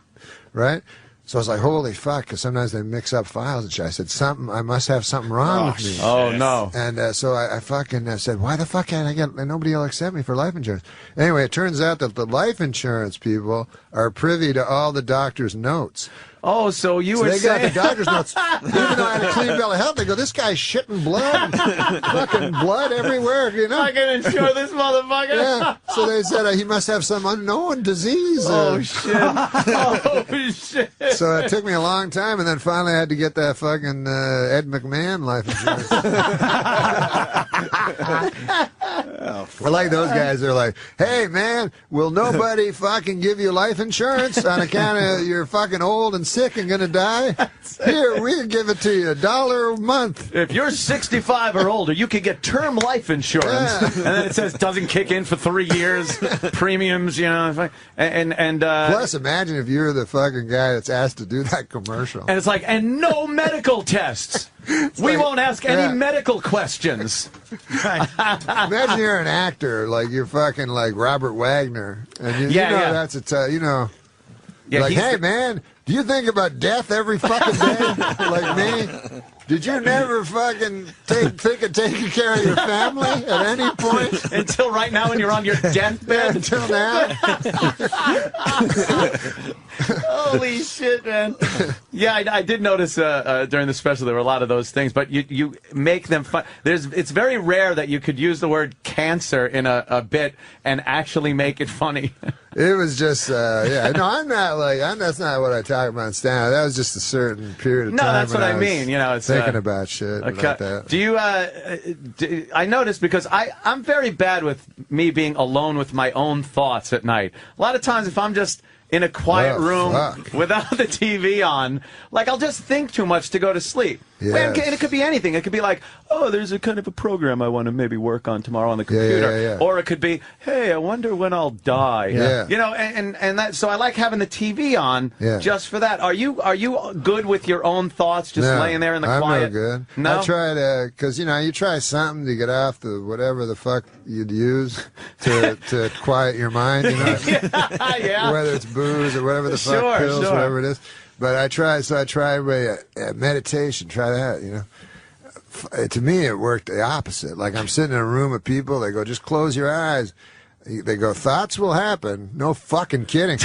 S2: right? So I was like, holy fuck, because sometimes they mix up files and shit. I said, I must have something wrong with me.
S13: Oh, no.
S2: And so I fucking said, why the fuck can't I get, nobody will accept me for life insurance. Anyway, it turns out that the life insurance people are privy to all the doctor's notes.
S13: Oh, so you were
S2: they
S13: saying...
S2: got the doctor's notes. Even though I had a clean bill of health, they go, this guy's shitting blood. Fucking blood everywhere,
S13: I can insure this motherfucker.
S2: Yeah. So they said he must have some unknown disease.
S13: Oh, shit. Oh, shit.
S2: So it took me a long time, and then finally I had to get that fucking Ed McMahon life insurance. We're like those guys. They're like, hey, man, will nobody fucking give you life insurance on account of you're fucking old and sick and going to die? Here, we can give it to you, $1 a month.
S13: If you're 65 or older, you can get term life insurance.
S2: Yeah.
S13: And then it says doesn't kick in for 3 years, premiums, and
S2: plus, imagine if you're the fucking guy that's asked to do that commercial.
S13: And it's like, and no medical tests. We won't ask any medical questions.
S2: Right. Imagine you're an actor, like you're fucking like Robert Wagner, and you know that's hey man, do you think about death every fucking day like me? Did you never fucking think of taking care of your family at any point?
S13: Until right now when you're on your deathbed?
S2: Until now?
S13: Holy shit, man. Yeah, I did notice during the special there were a lot of those things, but you make them fun. It's very rare that you could use the word cancer in a bit and actually make it funny.
S2: It was just, no, I'm not that's not what I talk about in stand-up. That was just a certain period of time.
S13: No, that's what I mean. It's
S2: thinking about shit like that.
S13: Do you? I noticed because I'm very bad with me being alone with my own thoughts at night. A lot of times, if I'm just in a quiet room without the TV on, like I'll just think too much to go to sleep.
S2: Yes.
S13: And it could be anything. It could be like, oh, there's a kind of a program I want to maybe work on tomorrow on the computer. Or it could be, hey, I wonder when I'll die. You know, and that. So I like having the TV on just for that. Are you good with your own thoughts, just laying there in the quiet?
S2: I'm no good.
S13: No?
S2: I try to, because, you know, you try something to get off the whatever the fuck you'd use to quiet your mind, you know? Whether it's booze or whatever the fuck, pills, whatever it is. But I try meditation, try that, you know. To me, it worked the opposite. Like I'm sitting in a room of people, they go, just close your eyes. They go, thoughts will happen. No fucking kidding.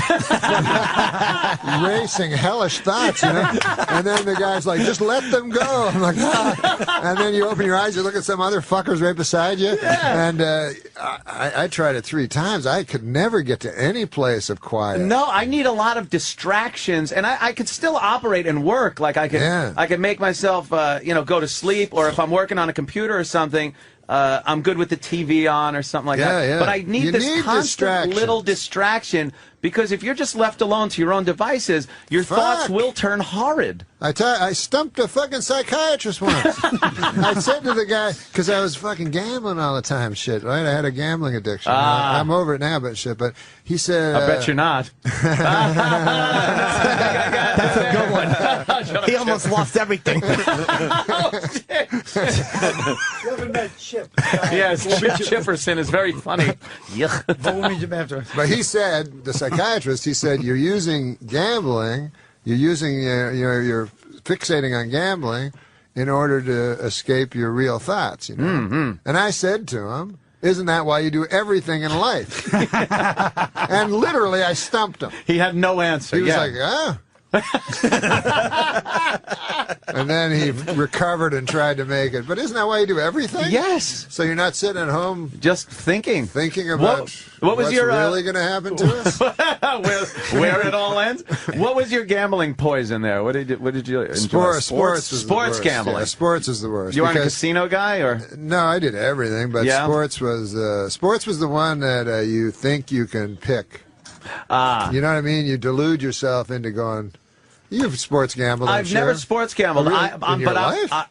S2: Racing hellish thoughts, you know? And then the guy's like, just let them go. I'm like, ah. And then you open your eyes, you look at some other fuckers right beside you. And I tried it 3 times. I could never get to any place of quiet.
S13: No, I need a lot of distractions, and I could still operate and work. Like I could make myself, you know, go to sleep, or if I'm working on a computer or something, I'm good with the TV on or something like that. But I need this constant little distraction, because if you're just left alone to your own devices, your thoughts will turn horrid.
S2: I stumped a fucking psychiatrist once. I said to the guy, because I was fucking gambling all the time, shit, right? I had a gambling addiction. I'm over it now, but shit. But he said...
S13: I bet you're not.
S16: That's a good one. He almost lost everything.
S13: Yes, Chipperson is very funny.
S2: But he said, the psychiatrist, he said, you're using gambling, you're fixating on gambling in order to escape your real thoughts, you know. And I said to him, isn't that why you do everything in life? And literally, I stumped him.
S13: He had no answer.
S2: He was like, and then he recovered and tried to make it. But isn't that why you do everything?
S13: Yes.
S2: So you're not sitting at home
S13: just thinking
S2: about
S13: what was
S2: what's
S13: your,
S2: really going to happen to us?
S13: where it all ends. What was your gambling poison there? What did you enjoy?
S2: Sports
S13: gambling.
S2: Yeah, sports is the worst.
S13: You weren't a casino guy, or
S2: no? I did everything, but sports was the one that you think you can pick. You know what I mean? You delude yourself into going. You've sports gambled.
S13: I've never sports gambled.
S2: In your life?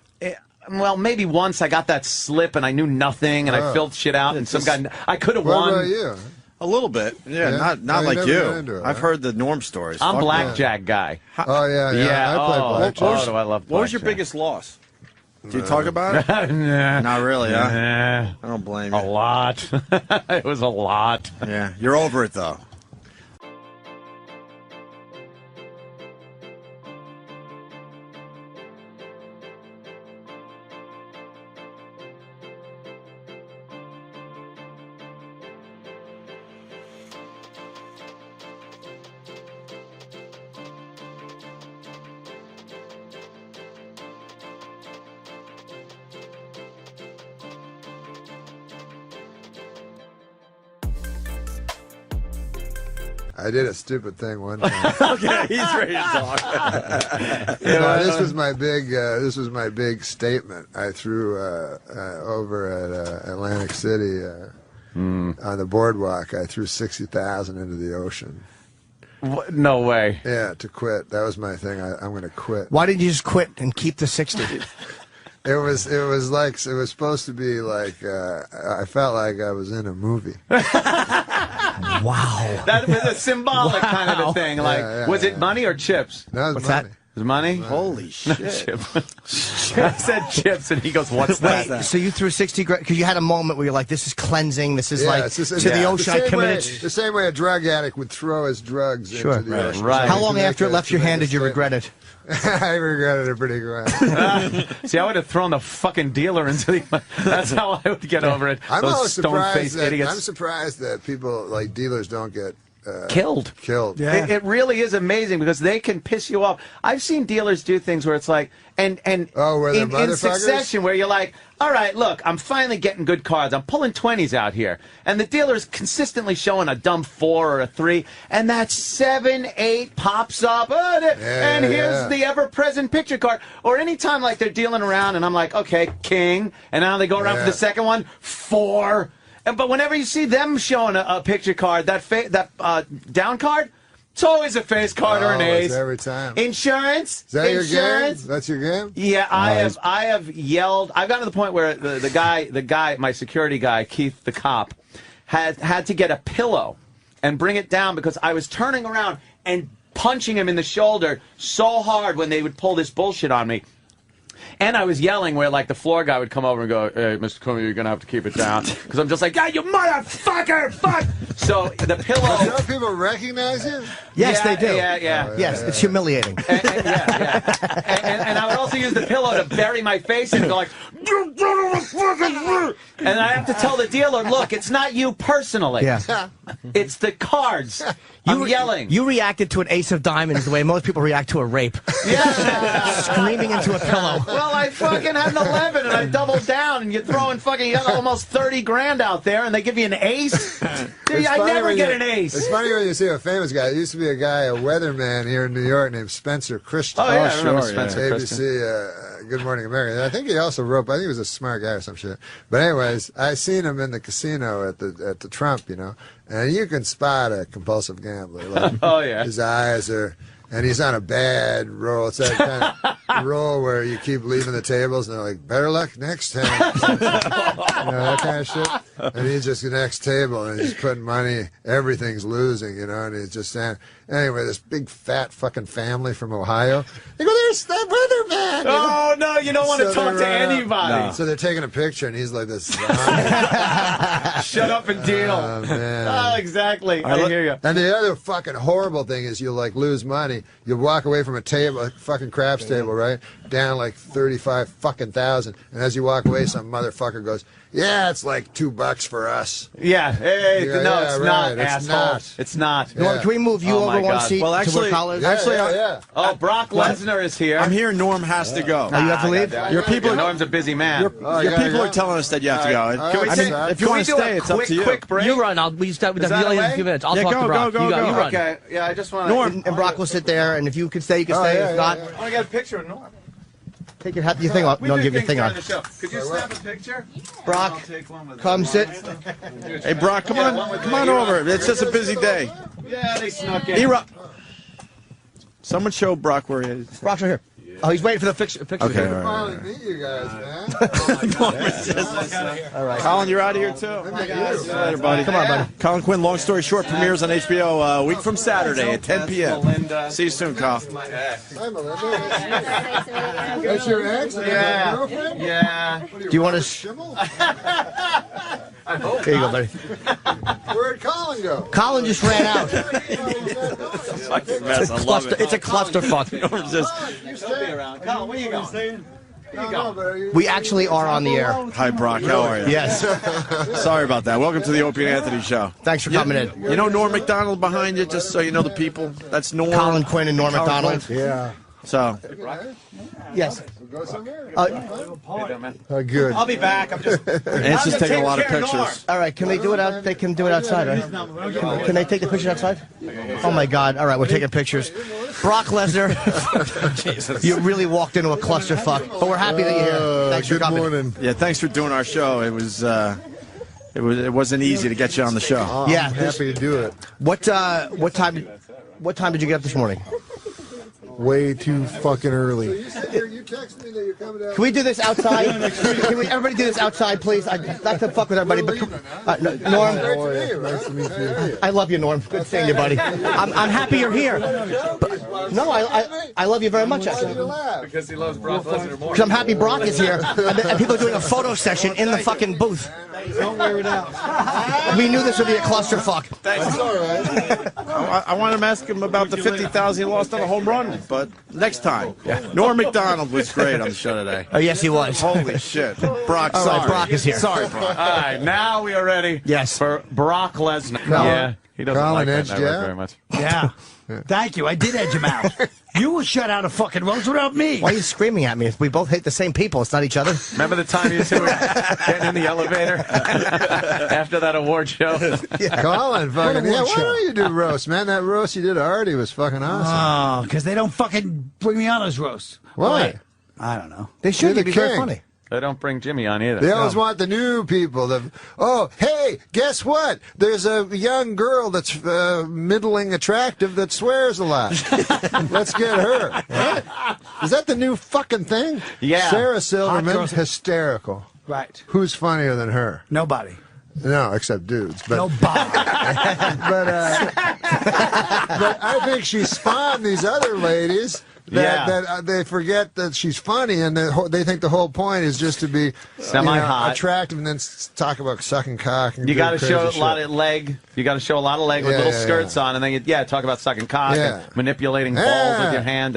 S13: Well, maybe once I got that slip and I knew nothing and I filled shit out and some guy I could have won.
S2: What about you?
S14: A little bit. Yeah. Not like you. I've heard the Norm stories.
S13: I'm blackjack guy.
S2: Oh yeah. I play blackjack.
S13: I love blackjack.
S14: What was your biggest loss? Do you talk about it?
S13: Nah.
S14: Not really, huh?
S13: Nah.
S14: I don't blame you.
S13: A lot. It was a lot.
S14: Yeah. You're over it though.
S2: I did a stupid thing one time.
S14: Okay, he's ready to talk.
S2: This was my big statement I threw over at Atlantic City on the boardwalk. I threw 60,000 into the ocean.
S13: What? No way.
S2: Yeah, to quit. That was my thing. I'm going to quit.
S16: Why didn't you just quit and keep the 60?
S2: It was supposed to be like I felt like I was in a movie.
S16: Wow.
S13: That was a symbolic kind of a thing. Like, was it money or chips?
S2: No,
S16: what's
S2: money.
S16: that?
S13: Was money?
S14: Holy shit.
S13: I said chips, and he goes, what's that?
S16: Wait, so you threw 60 grand, because you had a moment where you're like, this is cleansing, this is like, to the ocean, I committed.
S2: The same way a drug addict would throw his drugs into the ocean.
S13: Right.
S16: How long after it left your hand did you regret it?
S2: I regretted it pretty good.
S13: See, I would have thrown the fucking dealer into the... That's how I would get over it.
S2: I'm
S13: Those
S2: always surprised
S13: stone-faced idiots.
S2: I'm surprised that people, like dealers, don't get
S13: killed.
S2: Yeah.
S13: It really is amazing because they can piss you off. I've seen dealers do things where it's like, where they're in succession, where you're like, all right, look, I'm finally getting good cards. I'm pulling 20s out here. And the dealer's consistently showing a dumb 4 or a 3, and that 7, 8 pops up, and here's the ever-present picture card. Or anytime like they're dealing around, and I'm like, okay, king, and now they go around for the second one, 4. But whenever you see them showing a picture card, that down card, it's always a face card or an ace.
S2: Every time.
S13: Insurance.
S2: Is that
S13: insurance.
S2: your game? That's your game?
S13: Yeah, I have yelled. I've gotten to the point where the guy, my security guy, Keith the cop, had to get a pillow and bring it down because I was turning around and punching him in the shoulder so hard when they would pull this bullshit on me. And I was yelling where, like, the floor guy would come over and go, hey, Mr. Cooney, you're going to have to keep it down. Because I'm just like, God, you motherfucker, fuck! So the pillow...
S2: Do you know people recognize you?
S16: Yes, they do.
S13: Yeah.
S16: Yes, it's humiliating.
S13: And I would also use the pillow to bury my face and go like, and I have to tell the dealer, look, it's not you personally.
S16: Yeah.
S13: It's the cards. I'm yelling.
S16: You reacted to an ace of diamonds the way most people react to a rape.
S13: Yeah.
S16: Screaming into a pillow.
S13: Well, I fucking had an 11 and I doubled down, and you're throwing fucking almost 30 grand out there, and they give you an ace. Dude, I never get an ace.
S2: It's funny when you see a famous guy. There used to be a guy, a weatherman here in New York named Spencer Christian.
S13: Oh, yeah, I remember Spencer Christian.
S2: ABC, Good Morning America. I think he also wrote, I think he was a smart guy or some shit. But anyways, I seen him in the casino at the Trump, you know, and you can spot a compulsive gambler. Like,
S13: oh, yeah.
S2: His eyes are... And he's on a bad roll. It's that kind of roll where you keep leaving the tables, and they're like, better luck next time. That kind of shit. And he's just the next table, and he's putting money. Everything's losing, and he's just standing. Anyway, this big, fat fucking family from Ohio. They go, there's that weatherman.
S13: Oh, no, you don't want to talk to anybody.
S2: No. So they're taking a picture, and he's like this.
S13: Shut up and deal.
S2: Oh, man.
S13: Oh, exactly. I hear you.
S2: And the other fucking horrible thing is you'll, like, lose money. You walk away from a table, a fucking craps table, right? Down like 35 fucking thousand. And as you walk away, some motherfucker goes, yeah, it's like $2 for us.
S13: Yeah. Hey,
S2: Yeah,
S13: no,
S2: yeah,
S13: it's
S2: right.
S13: not,
S2: It's
S13: asshole.
S2: not.
S13: It's not.
S16: Norm, can we move you over one seat?
S14: Well, actually,
S16: to where
S13: Oh, Brock Lesnar is here.
S14: I'm here. Norm has to go.
S16: Oh, you have to leave?
S14: Your people.
S13: Norm's a busy man.
S14: Your people are telling us that you have to go. If you want to stay, it's up to you.
S13: Quick break?
S16: You run. We start with a few minutes. I'll talk to Brock.
S14: Go.
S16: You run.
S13: Okay. Yeah, I just want to.
S16: Norm and Brock will sit there, and if you can stay, you can stay. If not,
S13: I want to get a picture of Norm.
S16: take your thing off. No, give your thing on.
S13: Could you snap a picture?
S16: Brock, come sit.
S14: Hey, Brock, come on over. It's just a busy day.
S13: Yeah, they snuck in.
S14: Someone show Brock where he is.
S16: Brock's right here. Oh, he's waiting for the picture.
S14: Okay,
S2: I finally meet you guys, man.
S16: All right.
S14: Colin, you're out of here too. Later, buddy.
S16: Come on, buddy.
S14: Colin Quinn, Long Story Short, premieres on HBO a week from Saturday at 10 p.m. See you soon, Kyle.
S2: Hi, Melinda. That's your ex?
S13: Yeah.
S2: Girlfriend?
S13: Yeah.
S16: Do you want to?
S2: Schimmel?
S13: I hope
S16: Here you go, buddy.
S2: Where'd Colin go?
S16: Colin just ran out.
S14: Fucking mess. I love it.
S16: It's a clusterfuck.
S13: around. Colin, where you going?
S16: We actually are on the air.
S14: Hi, Brock. How are you?
S16: Yes.
S14: Sorry about that. Welcome to the Opie and Anthony Show.
S16: Thanks for coming in.
S14: You know Norm MacDonald behind you, just so you know the people? That's Norm.
S16: Colin Quinn and Norm MacDonald.
S2: Yeah.
S14: So.
S16: Yes.
S2: Go somewhere. Good.
S1: I'll be back. I'm just.
S14: Ant's just taking a lot of pictures.
S16: All right, can they do it out? They can do it outside, right? Can they take the pictures outside? Oh my God! All right, we're taking pictures. Brock Lesnar, you really walked into a clusterfuck, but we're happy that you're here. Thanks for coming.
S2: Good morning.
S14: Yeah, thanks for doing our show. It wasn't easy to get you on the show.
S16: Yeah,
S2: I'm happy to do it.
S16: What time did you get up this morning?
S2: Way too fucking early. You text me that you're coming down.
S16: Can we do this outside? Can we everybody do this outside, please? I'd like to fuck with everybody, but Norm.
S2: Nice to meet you.
S16: I love you, Norm. Good seeing you, buddy. I'm happy you're here. But, no, I love you very much, actually.
S1: Because he loves Brock Lesnar more.
S16: Because I'm happy Brock is here, and people are doing a photo session in the fucking booth.
S2: Don't wear it out.
S16: We knew this would be a clusterfuck.
S2: That's all right.
S14: I want to ask him about the 50,000 he lost on a home run, but next time. Norm MacDonald was great on the show today.
S16: Oh, yes, he was.
S14: Holy shit. Brock,
S16: all
S14: sorry.
S16: right, Brock is here.
S14: Sorry, Brock.
S13: All right, now we are ready
S16: Yes.
S13: for Brock Lesnar.
S16: No.
S13: Yeah. He doesn't
S2: Colin
S13: like that
S2: edged
S13: network
S2: you out?
S13: very much.
S15: Yeah. Thank you. I did edge him out. You were shut out of fucking roast without me.
S16: Why are you screaming at me? We both hate the same people. It's not each other.
S13: Remember the time you two were getting in the elevator after that award show?
S2: Colin, fucking, yeah, why
S15: show.
S2: don't you do roast, man? That roast you did to Artie was fucking awesome.
S15: Oh, because they don't fucking bring me on as roast.
S2: Why?
S15: I don't know.
S16: They should.
S2: You're
S16: They'd
S2: the
S16: be very
S2: king.
S16: funny.
S13: They don't bring Jimmy on either.
S2: They always want the new people. Oh, hey, guess what? There's a young girl that's middling attractive that swears a lot. Let's get her. Right? Is that the new fucking thing?
S13: Yeah.
S2: Sarah Silverman,
S15: girls.
S2: hysterical.
S15: Right.
S2: Who's funnier than her?
S15: Nobody.
S2: No, except dudes. But,
S15: Nobody.
S2: but I think she spawned these other ladies. That they forget that she's funny, and they think the whole point is just to be
S13: Semi-hot.
S2: attractive, and then talk about sucking cock. And
S13: You got to
S2: crazy
S13: show a
S2: shit.
S13: lot of leg. You got to show a lot of leg with
S2: Yeah,
S13: little
S2: yeah,
S13: skirts on, and then talk about sucking cock and manipulating balls with your hand,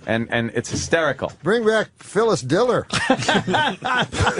S13: and it's hysterical.
S2: Bring back Phyllis Diller.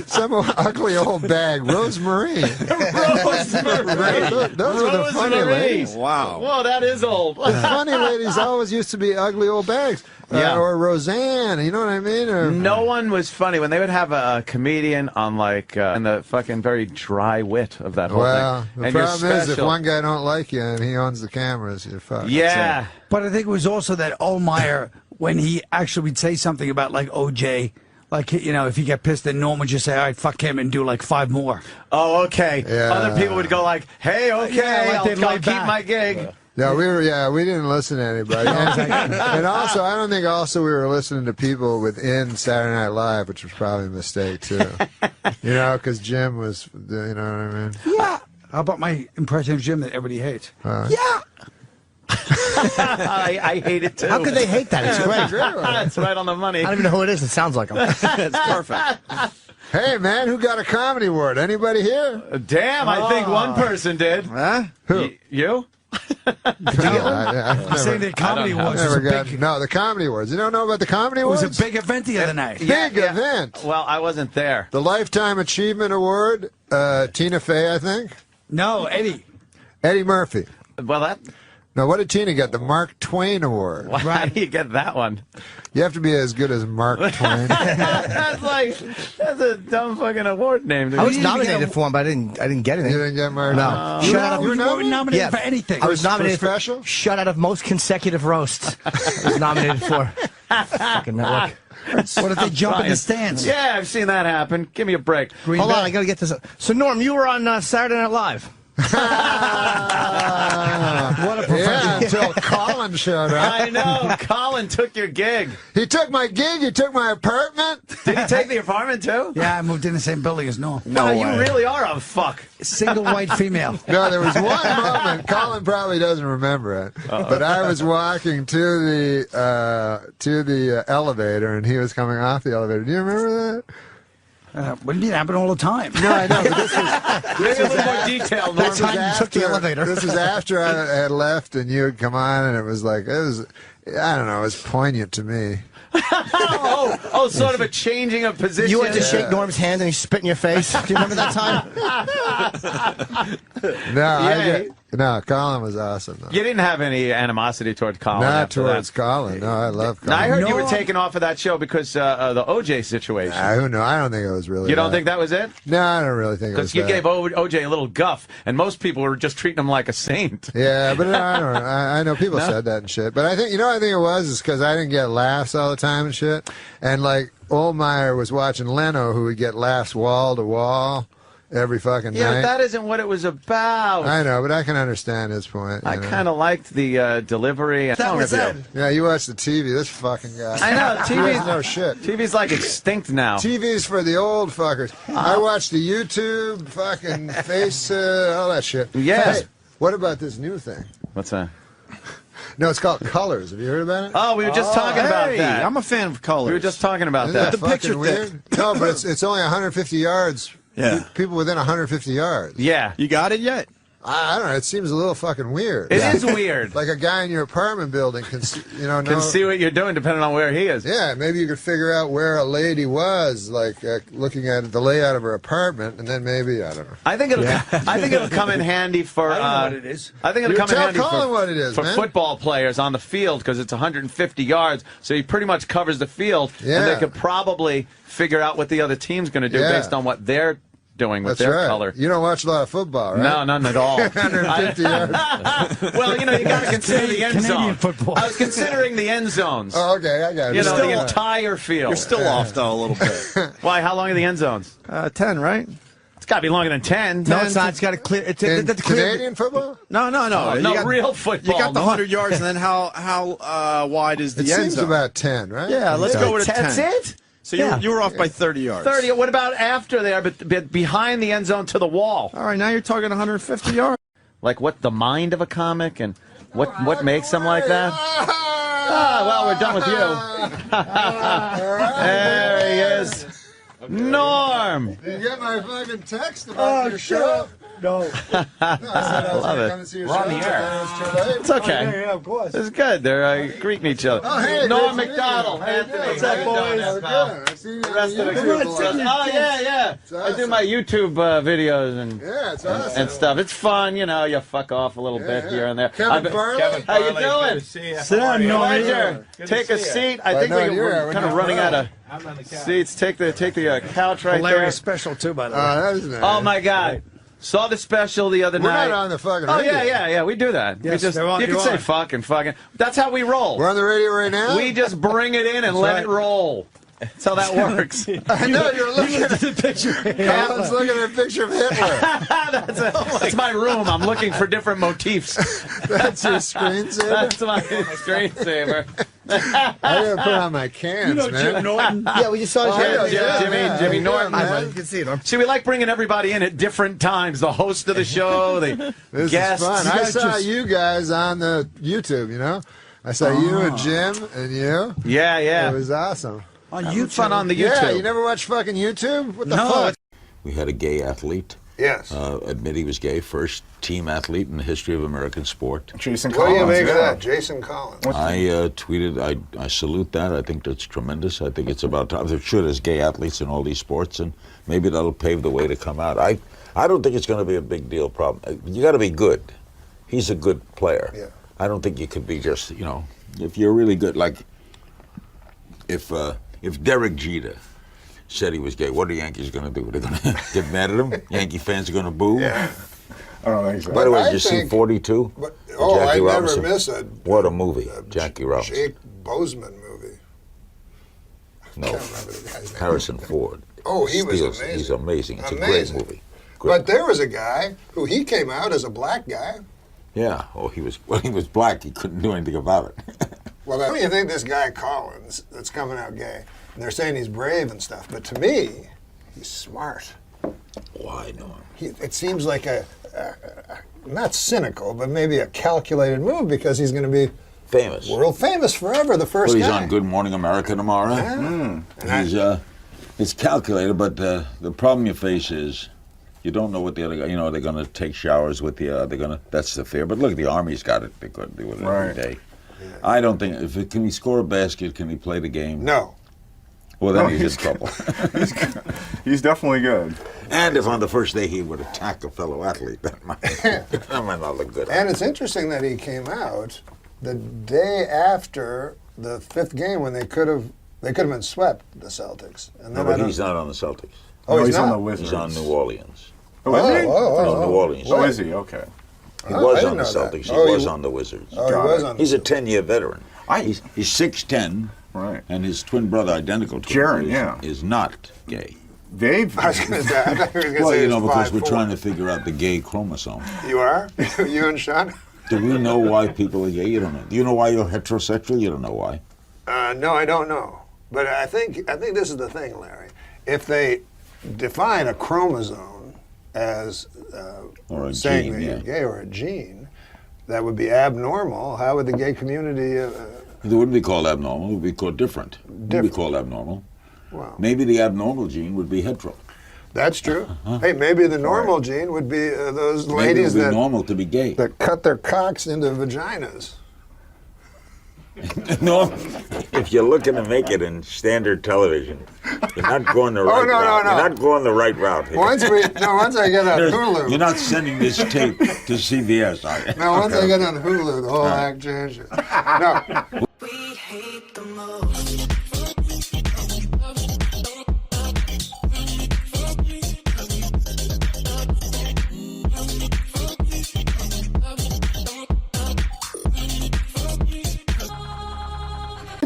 S2: Some ugly old bag. Rosemary.
S13: Rosemary.
S2: Those are the funny ladies.
S14: Wow.
S13: Whoa, that is old.
S2: The funny ladies always used to be ugly old bags. Or Roseanne, you know what I mean? Or,
S13: No one was funny when they would have a comedian on, like, and the fucking very dry wit of that whole
S2: well,
S13: thing.
S2: the
S13: And you're
S2: problem is if
S13: special.
S2: one guy don't like you and he owns the cameras, you're fucked.
S13: Yeah.
S15: But I think it was also that Oldmeyer, when he actually would say something about, like, OJ, like, you know, if you get pissed, then Norm would just say, all right, fuck him, and do, like, 5 more.
S13: Oh, okay.
S2: Yeah.
S13: Other people would go like, hey, okay,
S15: Yeah, like they'd
S13: I'll
S15: lay
S13: keep
S15: back.
S13: my gig.
S2: Yeah, we didn't listen to anybody. And also, I don't think also we were listening to people within Saturday Night Live, which was probably a mistake, too. You know, because Jim was, you know what I mean?
S15: Yeah. How about my impression of Jim that everybody hates?
S2: Yeah.
S13: I hate it, too.
S16: How could they hate that? It's great.
S13: That's right on the money.
S16: I don't even know who it is. It sounds like him.
S14: It's perfect.
S2: Hey, man, who got a comedy award? Anybody here?
S13: Damn, I think one person did.
S14: Huh?
S2: Who?
S13: You?
S2: I've
S15: Saying the comedy
S2: I've
S15: awards
S2: never
S15: was a
S2: got,
S15: big,
S2: no, the comedy awards. You don't know about the comedy
S15: it
S2: awards?
S15: was a big event the other night.
S2: Big event.
S13: Well, I wasn't there.
S2: The Lifetime Achievement Award, Tina Fey, I think.
S15: No, Eddie.
S2: Eddie Murphy.
S13: Well, that.
S2: No, what did Tina get? The Mark Twain Award.
S13: Why how do you get that one?
S2: You have to be as good as Mark Twain.
S13: that's a dumb fucking award name.
S16: I was nominated for one, but I didn't get
S2: You
S16: anything.
S2: didn't get Mark?
S16: No.
S2: You
S16: Shut out of
S2: were
S15: You weren't nominated for anything.
S16: I was nominated
S2: for special?
S16: Shut out of most consecutive roasts. I was nominated for. Fucking network.
S15: What if they jump in the stands?
S13: Yeah, I've seen that happen. Give me a break.
S16: Hold on, I gotta get this. So Norm, you were on Saturday Night Live.
S15: What a
S2: Yeah, until Colin showed up.
S13: I know. Colin took your gig.
S2: He took my gig. He took my apartment.
S13: Did he take the apartment too?
S15: Yeah, I moved in the same building as Norm.
S13: No, you really are a fuck.
S15: Single white female.
S2: No, there was one moment. Colin probably doesn't remember it, but I was walking to the elevator, and he was coming off the elevator. Do you remember that?
S15: What do you mean? It happened all the time.
S2: No, I know. But
S13: Maybe a little more detail, Norm.
S2: this was
S16: time you took the elevator.
S2: This was after I had left, and you had come on, and it was like I don't know. It was poignant to me.
S13: Sort of a changing of position.
S16: You went to shake Norm's hand and he spit in your face. Do you remember that time?
S2: No, Colin was awesome, though.
S13: You didn't have any animosity toward Colin.
S2: Not
S13: after
S2: towards
S13: that.
S2: Colin. No, I love Colin.
S13: Now, I heard you
S15: No.
S13: were taken off of that show because the OJ situation.
S2: Who knows? I don't think it was really.
S13: You don't think that was it?
S2: No, I don't really think it was.
S13: Because you
S2: that.
S13: gave OJ a little guff, and most people were just treating him like a saint.
S2: Yeah, but I don't know. I know people said that and shit. But I think, I think it was because I didn't get laughs all the time and shit. And like, Oldmeyer was watching Leno, who would get laughs wall to wall every fucking
S13: Yeah,
S2: night.
S13: but that isn't what it was about.
S2: I know, but I can understand his point.
S13: I kind of liked the delivery.
S15: That was it.
S2: Yeah, you watch the TV. This fucking guy.
S13: I know,
S2: He
S13: TV.
S2: doesn't know shit.
S13: TV's like extinct now.
S2: TV's for the old fuckers. I watch the YouTube, fucking face, all that shit.
S13: Yes.
S2: Hey, what about this new thing?
S13: What's that?
S2: No, it's called Colors. Have you heard about it?
S13: Oh, we were just talking about
S14: Hey,
S13: that.
S14: I'm a fan of colors.
S13: We were just talking about
S2: Isn't
S13: that.
S2: that
S14: The picture
S2: fucking weird? No, but it's only 150 yards.
S14: Yeah.
S2: People within 150 yards.
S13: Yeah.
S14: You got it yet?
S2: I don't know. It seems a little fucking weird.
S13: It is weird.
S2: Like a guy in your apartment building can
S13: can see what you're doing depending on where he is.
S2: Yeah, maybe you could figure out where a lady was, like looking at the layout of her apartment, and then maybe I don't know.
S13: I think it'll come in handy for.
S15: I don't know what it is.
S13: I think it'll come in handy
S2: what it is,
S13: for
S2: man.
S13: football players on the field because it's 150 yards, so he pretty much covers the field, and they could probably figure out what the other team's going to do based on what they're doing with their color.
S2: You don't watch a lot of football, right?
S13: No, none at all.
S2: 150 yards.
S13: Well, you got to consider the end
S15: Canadian
S13: zone.
S15: football.
S13: I was considering the end zones.
S2: Oh, okay, I got it.
S13: The entire field.
S14: You're still off, though, a little bit.
S13: Why? How long are the end zones?
S14: 10, right?
S13: It's got to be longer than 10.
S15: No, it's not. It's got to clear. It's
S2: Canadian football?
S14: No.
S13: No, real football.
S14: You got the 100 yards, and then how wide is the end zone?
S2: It seems about 10, right?
S14: Yeah, let's go with a 10.
S13: That's it?
S14: So you were off by 30 yards.
S13: 30. What about after there, but behind the end zone to the wall?
S14: All right, now you're talking 150 yards.
S13: Like what the mind of a comic and what makes them like that? Well, we're done with you. There he is. Norm.
S2: Did you get my fucking text about your show?
S15: No.
S13: I love it.
S2: We're on the air.
S13: It's okay.
S15: Yeah, of course.
S13: It's good. They're greeting each other.
S2: Oh, hey,
S13: Norm
S2: great to
S13: MacDonald,
S2: meet you.
S13: Anthony.
S2: What's up, boys?
S13: Pal?
S2: I see you
S13: The rest of the
S2: on
S13: crew.
S2: YouTube.
S13: Oh, yeah. I do my YouTube videos and
S2: it's awesome.
S13: and stuff. It's fun, you fuck off a little bit here and there.
S2: Kevin Farley?
S13: How you doing?
S15: Sit down, Norm.
S13: Pleasure. Take a seat. I think we're kind of running out of seats. Take the couch right there.
S15: Hilarious special too, by the way.
S2: That is nice.
S13: Oh my God. Saw the special the other night.
S2: We're not on the fucking
S13: Oh,
S2: radio.
S13: yeah, we do that.
S15: Yes,
S13: you can say fucking. That's how we roll.
S2: We're on the radio right now?
S13: We just bring it in and let it roll. That's how that works.
S2: I know, you're looking at
S15: the picture.
S2: Colin's looking at a picture of Hitler.
S13: That's my room. I'm looking for different motifs.
S2: That's your screensaver?
S13: That's my screensaver.
S2: I gotta put on my cans, man.
S15: Jim Norton.
S16: Yeah, we just saw
S13: Jimmy Norton.
S16: You can see it.
S13: See, we like bringing everybody in at different times. The host of the show, the
S2: This
S13: guests.
S2: is fun. I saw you guys on the YouTube, I saw you and Jim and you.
S13: Yeah.
S2: It was awesome.
S13: On YouTube. Fun on the YouTube.
S2: Yeah, you never watch fucking YouTube? What the fuck?
S17: We had a gay athlete.
S2: Yes.
S17: Admit he was gay. First team athlete in the history of American sport.
S18: Jason
S2: What do you
S18: Collins.
S2: make of that? Jason Collins.
S17: I tweeted, I salute that. I think that's tremendous. I think it's about time. There should as gay athletes in all these sports, and maybe that'll pave the way to come out. I don't think it's going to be a big deal problem. You got to be good. He's a good player.
S2: Yeah.
S17: I don't think you could be just, if you're really good, like if Derek Jeter said he was gay, what are the Yankees going to do? They're going to get mad at him? Yankee fans are going to boo?
S18: Yeah. I don't think so.
S17: By the way, did you see 42?
S2: I never miss a
S17: What a movie, Jackie Robinson.
S2: Jake Bozeman movie.
S17: No,
S2: I can't remember the guy's name.
S17: Harrison Ford.
S2: Oh, he was
S17: Steals-
S2: amazing.
S17: He's amazing. It's
S2: Amazing.
S17: a great movie.
S2: But there was a guy who he came out as a black guy.
S17: Yeah. Oh, he was black. He couldn't do anything about it.
S2: Well, how do you think this guy Collins that's coming out gay? And they're saying he's brave and stuff, but to me, he's smart.
S17: Why, Norm?
S2: It seems like a not cynical, but maybe a calculated move because he's going to be
S17: famous,
S2: world famous forever. The first
S17: Well, he's
S2: guy.
S17: on Good Morning America tomorrow.
S2: Yeah.
S17: It's calculated, but the problem you face is you don't know what the other guy. They're going to take showers with the. They're going to. That's the fear. But look, the Army's got it. They could do it every day. Yeah. I don't think. Can he score a basket? Can he play the game?
S2: No.
S17: Well, then he's in trouble.
S18: He's definitely good.
S17: And if on the first day he would attack a fellow athlete, that might not look good.
S2: And it's interesting that he came out the day after the fifth game when they could have been swept, the Celtics. And
S17: No, but he's not on the Celtics.
S2: Oh,
S18: no,
S2: he's
S18: on
S2: not?
S18: the Wizards.
S17: He's on New Orleans.
S18: Oh, is he?
S17: New Orleans.
S18: Oh, is he? Okay.
S17: He
S2: Oh, I
S17: was
S2: didn't
S17: on the
S2: know that.
S17: Celtics.
S2: Oh,
S17: He
S2: he
S17: was
S2: w-
S17: on the Wizards.
S2: Oh, he was on the
S17: He's a 10-year veteran. He's 6'10",
S18: right?
S17: And his twin brother, identical to
S18: Jaron,
S17: him, is not gay.
S18: Dave?
S2: I was going to say, I thought you were going to
S17: Well,
S2: say
S17: because we're
S2: 5'4".
S17: trying to figure out the gay chromosome.
S2: You are? You and Sean?
S17: Do we know why people are gay? You don't know. Do you know why you're heterosexual? You don't know why.
S2: No, I don't know. But I think this is the thing, Larry. If they define a chromosome as
S17: Or a
S2: saying
S17: gene,
S2: that you're
S17: yeah.
S2: gay or a gene, that would be abnormal. How would the gay community...
S17: It wouldn't be called abnormal. It would be called different. It wouldn't be called abnormal.
S2: Wow.
S17: Maybe the abnormal gene would be hetero.
S2: That's true. Hey, maybe the normal gene would be those
S17: Maybe
S2: ladies
S17: it would be
S2: that
S17: normal to be gay.
S2: that cut their cocks into vaginas.
S17: No, if you're looking to make it in standard television, you're not going the right route.
S2: No.
S17: You're not going the right route here.
S2: Once I get on Hulu.
S17: You're not sending this tape to CBS, are you?
S2: No, once I get on Hulu, the whole act changes. No.
S7: We hate the most.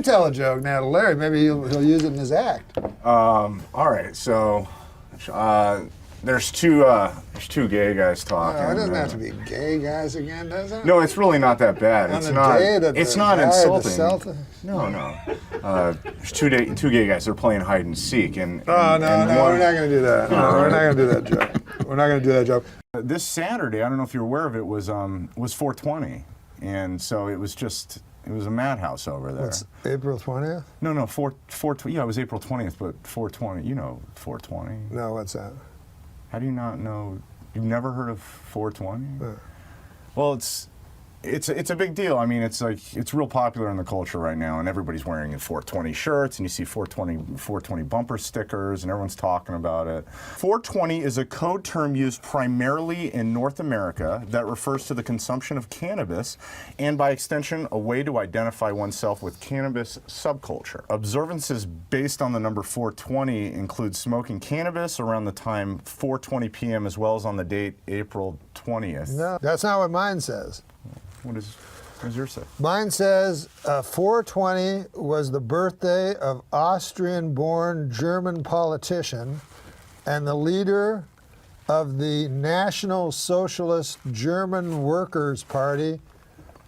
S2: Tell a joke now to Larry. Maybe he'll use it in his act.
S18: All right, so there's two gay guys talking.
S2: No, it doesn't have to be gay guys again, does it?
S18: No, it's really not that bad.
S2: On
S18: It's
S2: the
S18: not.
S2: day that
S18: It's
S2: the
S18: not
S2: guy at the
S18: insulting.
S2: Celtics?
S18: No. There's two gay guys. They're playing hide and seek, and
S2: No,
S18: one,
S2: we're not going to do that. No, we're not going to do that joke. We're not going to do that joke.
S18: This Saturday, I don't know if you're aware of it, was 420, and so it was a madhouse over there.
S2: It's April 20th?
S18: No, 420. Yeah, it was April 20th, but 420. You know 420.
S2: No, what's that?
S18: How do you not know? You've never heard of 420?
S2: No.
S18: Well, it's a big deal. I mean, it's real popular in the culture right now, and everybody's wearing 420 shirts, and you see 420 bumper stickers, and everyone's talking about it. 420 is a code term used primarily in North America that refers to the consumption of cannabis, and by extension, a way to identify oneself with cannabis subculture. Observances based on the number 420 include smoking cannabis around the time 4:20 p.m. as well as on the date April 20th.
S2: No, that's not what mine says.
S18: What does yours say?
S2: Mine says 420 was the birthday of Austrian-born German politician and the leader of the National Socialist German Workers' Party,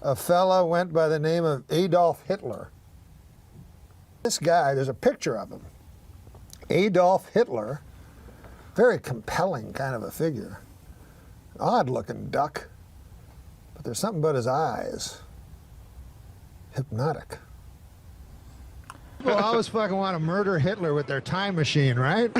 S2: a fellow went by the name of Adolf Hitler. This guy, there's a picture of him. Adolf Hitler, very compelling kind of a figure. Odd-looking duck. But there's something about his eyes. Hypnotic. People always fucking want to murder Hitler with their time machine, right?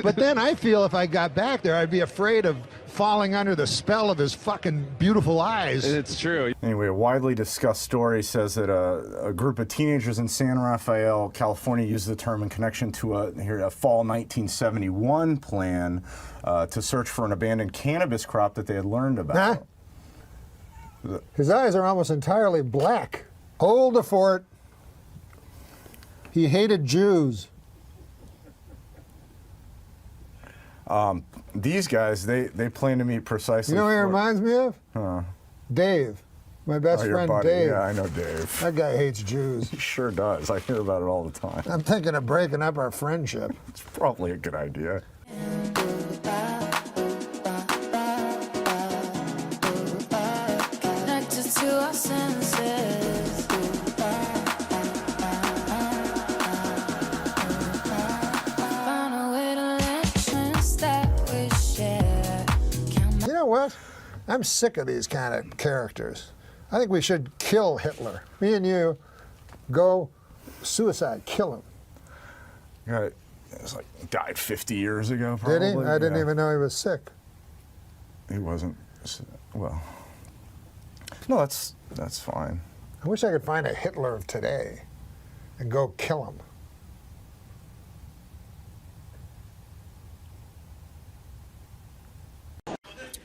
S2: But then I feel if I got back there, I'd be afraid of falling under the spell of his fucking beautiful eyes.
S18: It's true. Anyway, a widely discussed story says that a group of teenagers in San Rafael, California, used the term in connection to a fall 1971 plan to search for an abandoned cannabis crop that they had learned about.
S2: Huh? His eyes are almost entirely black. Hold the fort. He hated Jews.
S18: These guys, they plan to meet precisely.
S2: You know what he reminds me of?
S18: Huh.
S2: Dave. My best
S18: your
S2: friend
S18: buddy.
S2: Dave.
S18: Yeah, I know Dave.
S2: That guy hates Jews.
S18: He sure does. I hear about it all the time.
S2: I'm thinking of breaking up our friendship.
S18: It's probably a good idea.
S12: Connected to our senses. Found a way to legends that we share.
S2: You know what? I'm sick of these kind of characters. I think we should kill Hitler. Me and you go suicide, kill him.
S18: Yeah, it was like died 50 years ago, probably.
S2: Did he? I didn't
S18: Yeah.
S2: even know he was sick.
S18: He wasn't. Well, no, that's fine.
S2: I wish I could find a Hitler of today and go kill him.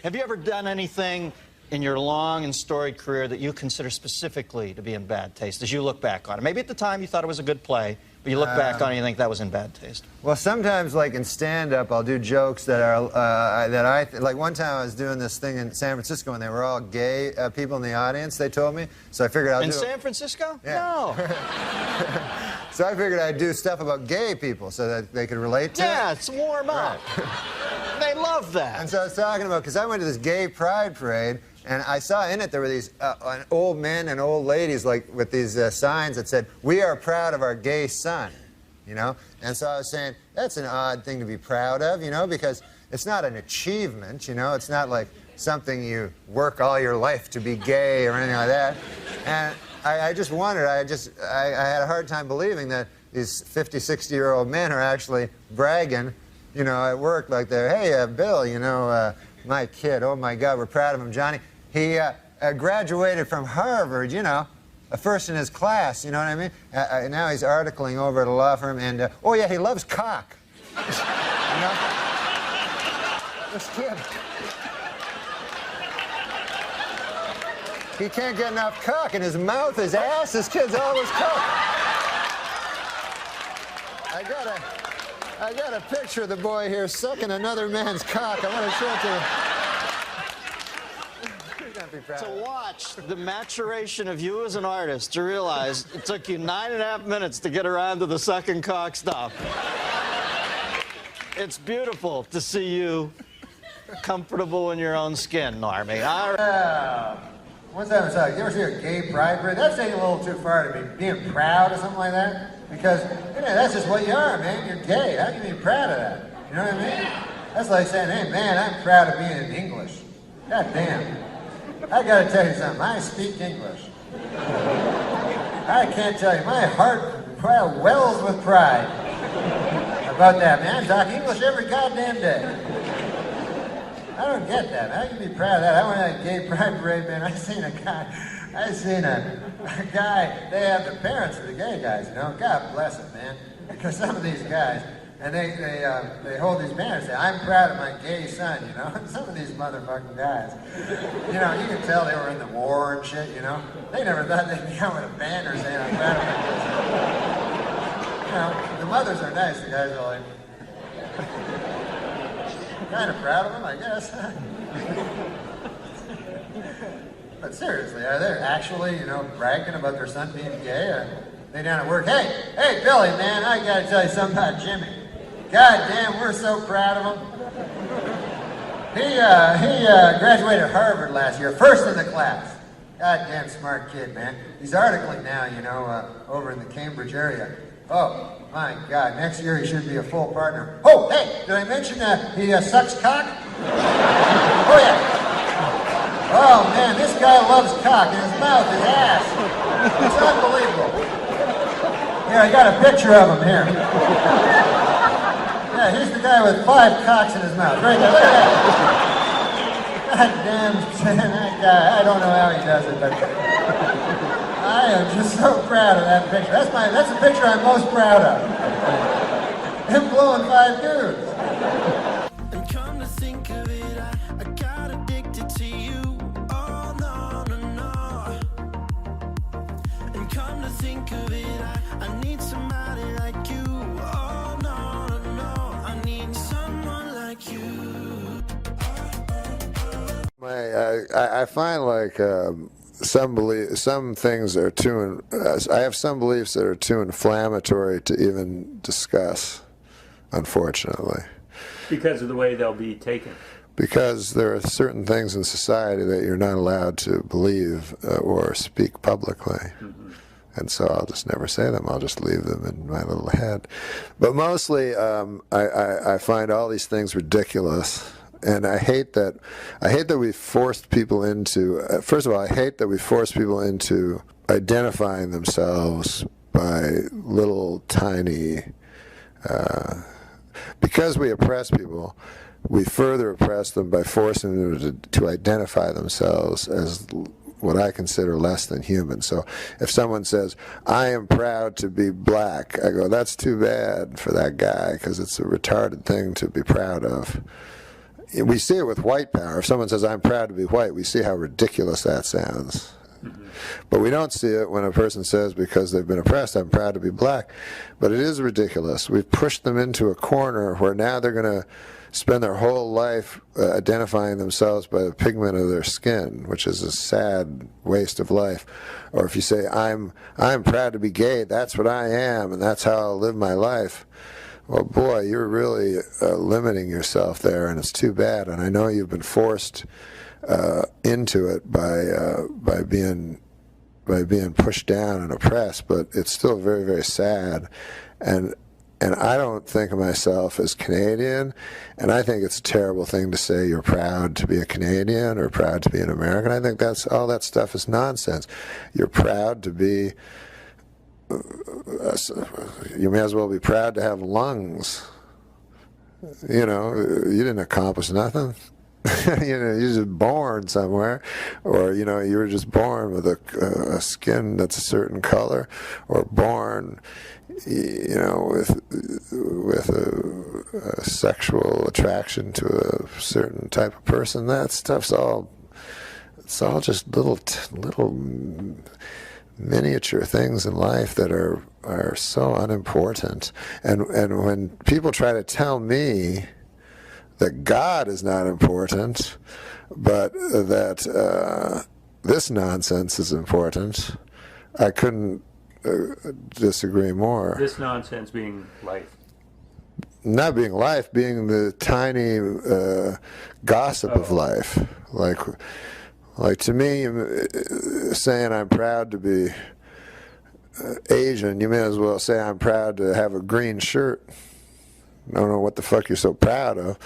S19: Have you ever done anything in your long and storied career that you consider specifically to be in bad taste as you look back on it? Maybe at the time you thought it was a good play, but you look back on it and you think that was in bad taste.
S6: Well, sometimes, like in stand-up, I'll do jokes that are like one time I was doing this thing in San Francisco and they were all gay people in the audience. They told me, so I figured I'll
S19: In
S6: do.
S19: San Francisco?
S6: Yeah.
S19: No.
S6: So I figured I'd do stuff about gay people so that they could relate to it.
S19: Yeah, it's warm up. They love that.
S6: And so I was talking about, because I went to this gay pride parade, and I saw in it there were these old men and old ladies like with these signs that said, "We are proud of our gay son," you know? And so I was saying, that's an odd thing to be proud of, you know, because it's not an achievement, you know? It's not like something you work all your life to be gay or anything like that. And I just wondered, I had a hard time believing that these 50, 60-year-old men are actually bragging you know, at work like that. Hey, Bill, you know, my kid, oh my God, we're proud of him, Johnny. He graduated from Harvard, you know, first in his class, you know what I mean? Now he's articling over at a law firm, and, oh yeah, he loves cock. You know? This kid. He can't get enough cock in his mouth, his ass, this kid's always cock. I got a picture of the boy here sucking another man's cock. I want to show it to him.
S19: To watch the maturation of you as an artist, to realize it took you 9.5 minutes to get around to the sucking cock stuff. It's beautiful to see you comfortable in your own skin, Normie. All right.
S6: What's that? You ever see a gay pride parade? That's taking a little too far to be being proud or something like that. Because, you know, that's just what you are, man. You're gay. How can you be proud of that? You know what I mean? That's like saying, hey, man, I'm proud of being English. God damn. I gotta tell you something. I speak English. I can't tell you. My heart wells with pride about that, man. I talk English every goddamn day. I don't get that. How can you be proud of that? I went to a gay pride parade, man. I seen a guy, they have the parents of the gay guys, you know. God bless them, man. Because some of these guys, and they hold these banners, say, I'm proud of my gay son, you know. Some of these motherfucking guys, you know, you can tell they were in the war and shit, you know. They never thought they'd come with a banner saying, I'm proud of my gay son. You know, the mothers are nice, the guys are like, kind of proud of them, I guess. But seriously, are they actually, you know, bragging about their son being gay? Or they down at work, hey, Billy, man, I gotta tell you something about Jimmy. God damn, we're so proud of him. He graduated Harvard last year, first in the class. God damn smart kid, man. He's articling now, you know, over in the Cambridge area. Oh, my God, next year he should be a full partner. Oh, hey, did I mention he sucks cock? Oh, yeah. Oh, man, this guy loves cock in his mouth, his ass. It's unbelievable. Here, I got a picture of him here. Yeah, he's the guy with 5 cocks in his mouth. Right there, look at that. God damn, that guy, I don't know how he does it, but I am just so proud of that picture. That's the picture I'm most proud of. Him blowing 5 dudes.
S7: And come to think of it, I got addicted to you. Oh, no, no, no. And come to think of it, I need somebody like you. Oh, no, no, no. I need someone like you.
S2: I find like some things are too. I have some beliefs that are too inflammatory to even discuss, unfortunately.
S20: Because of the way they'll be taken.
S2: Because there are certain things in society that you're not allowed to believe or speak publicly. Mm-hmm. And so I'll just never say them. I'll just leave them in my little head. But mostly I find all these things ridiculous. And I hate that we forced people into, first of all, I hate that we force people into identifying themselves by little tiny, because we oppress people, we further oppress them by forcing them to identify themselves as what I consider less than human. So if someone says, I am proud to be black, I go, that's too bad for that guy, because it's a retarded thing to be proud of. We see it with white power. If someone says, I'm proud to be white, we see how ridiculous that sounds. Mm-hmm. But we don't see it when a person says, because they've been oppressed, I'm proud to be black. But it is ridiculous. We've pushed them into a corner where now they're going to spend their whole life identifying themselves by the pigment of their skin, which is a sad waste of life. Or if you say, I'm proud to be gay, that's what I am, and that's how I'll live my life. Well, boy, you're really limiting yourself there, and it's too bad. And I know you've been forced into it by being pushed down and oppressed, but it's still very, very sad. And I don't think of myself as Canadian, and I think it's a terrible thing to say you're proud to be a Canadian or proud to be an American. I think all that stuff is nonsense. You're proud to be. You may as well be proud to have lungs. You know, you didn't accomplish nothing. You know, you're just born somewhere, or you know, you were just born with a skin that's a certain color, or born, you know, with a sexual attraction to a certain type of person. That stuff's all. It's all just little miniature things in life that are so unimportant. And when people try to tell me that God is not important, but that this nonsense is important, I couldn't disagree more.
S20: This nonsense being life.
S2: Not being life, being the tiny gossip of life. Like to me, saying I'm proud to be Asian, you may as well say I'm proud to have a green shirt. I don't know what the fuck you're so proud of.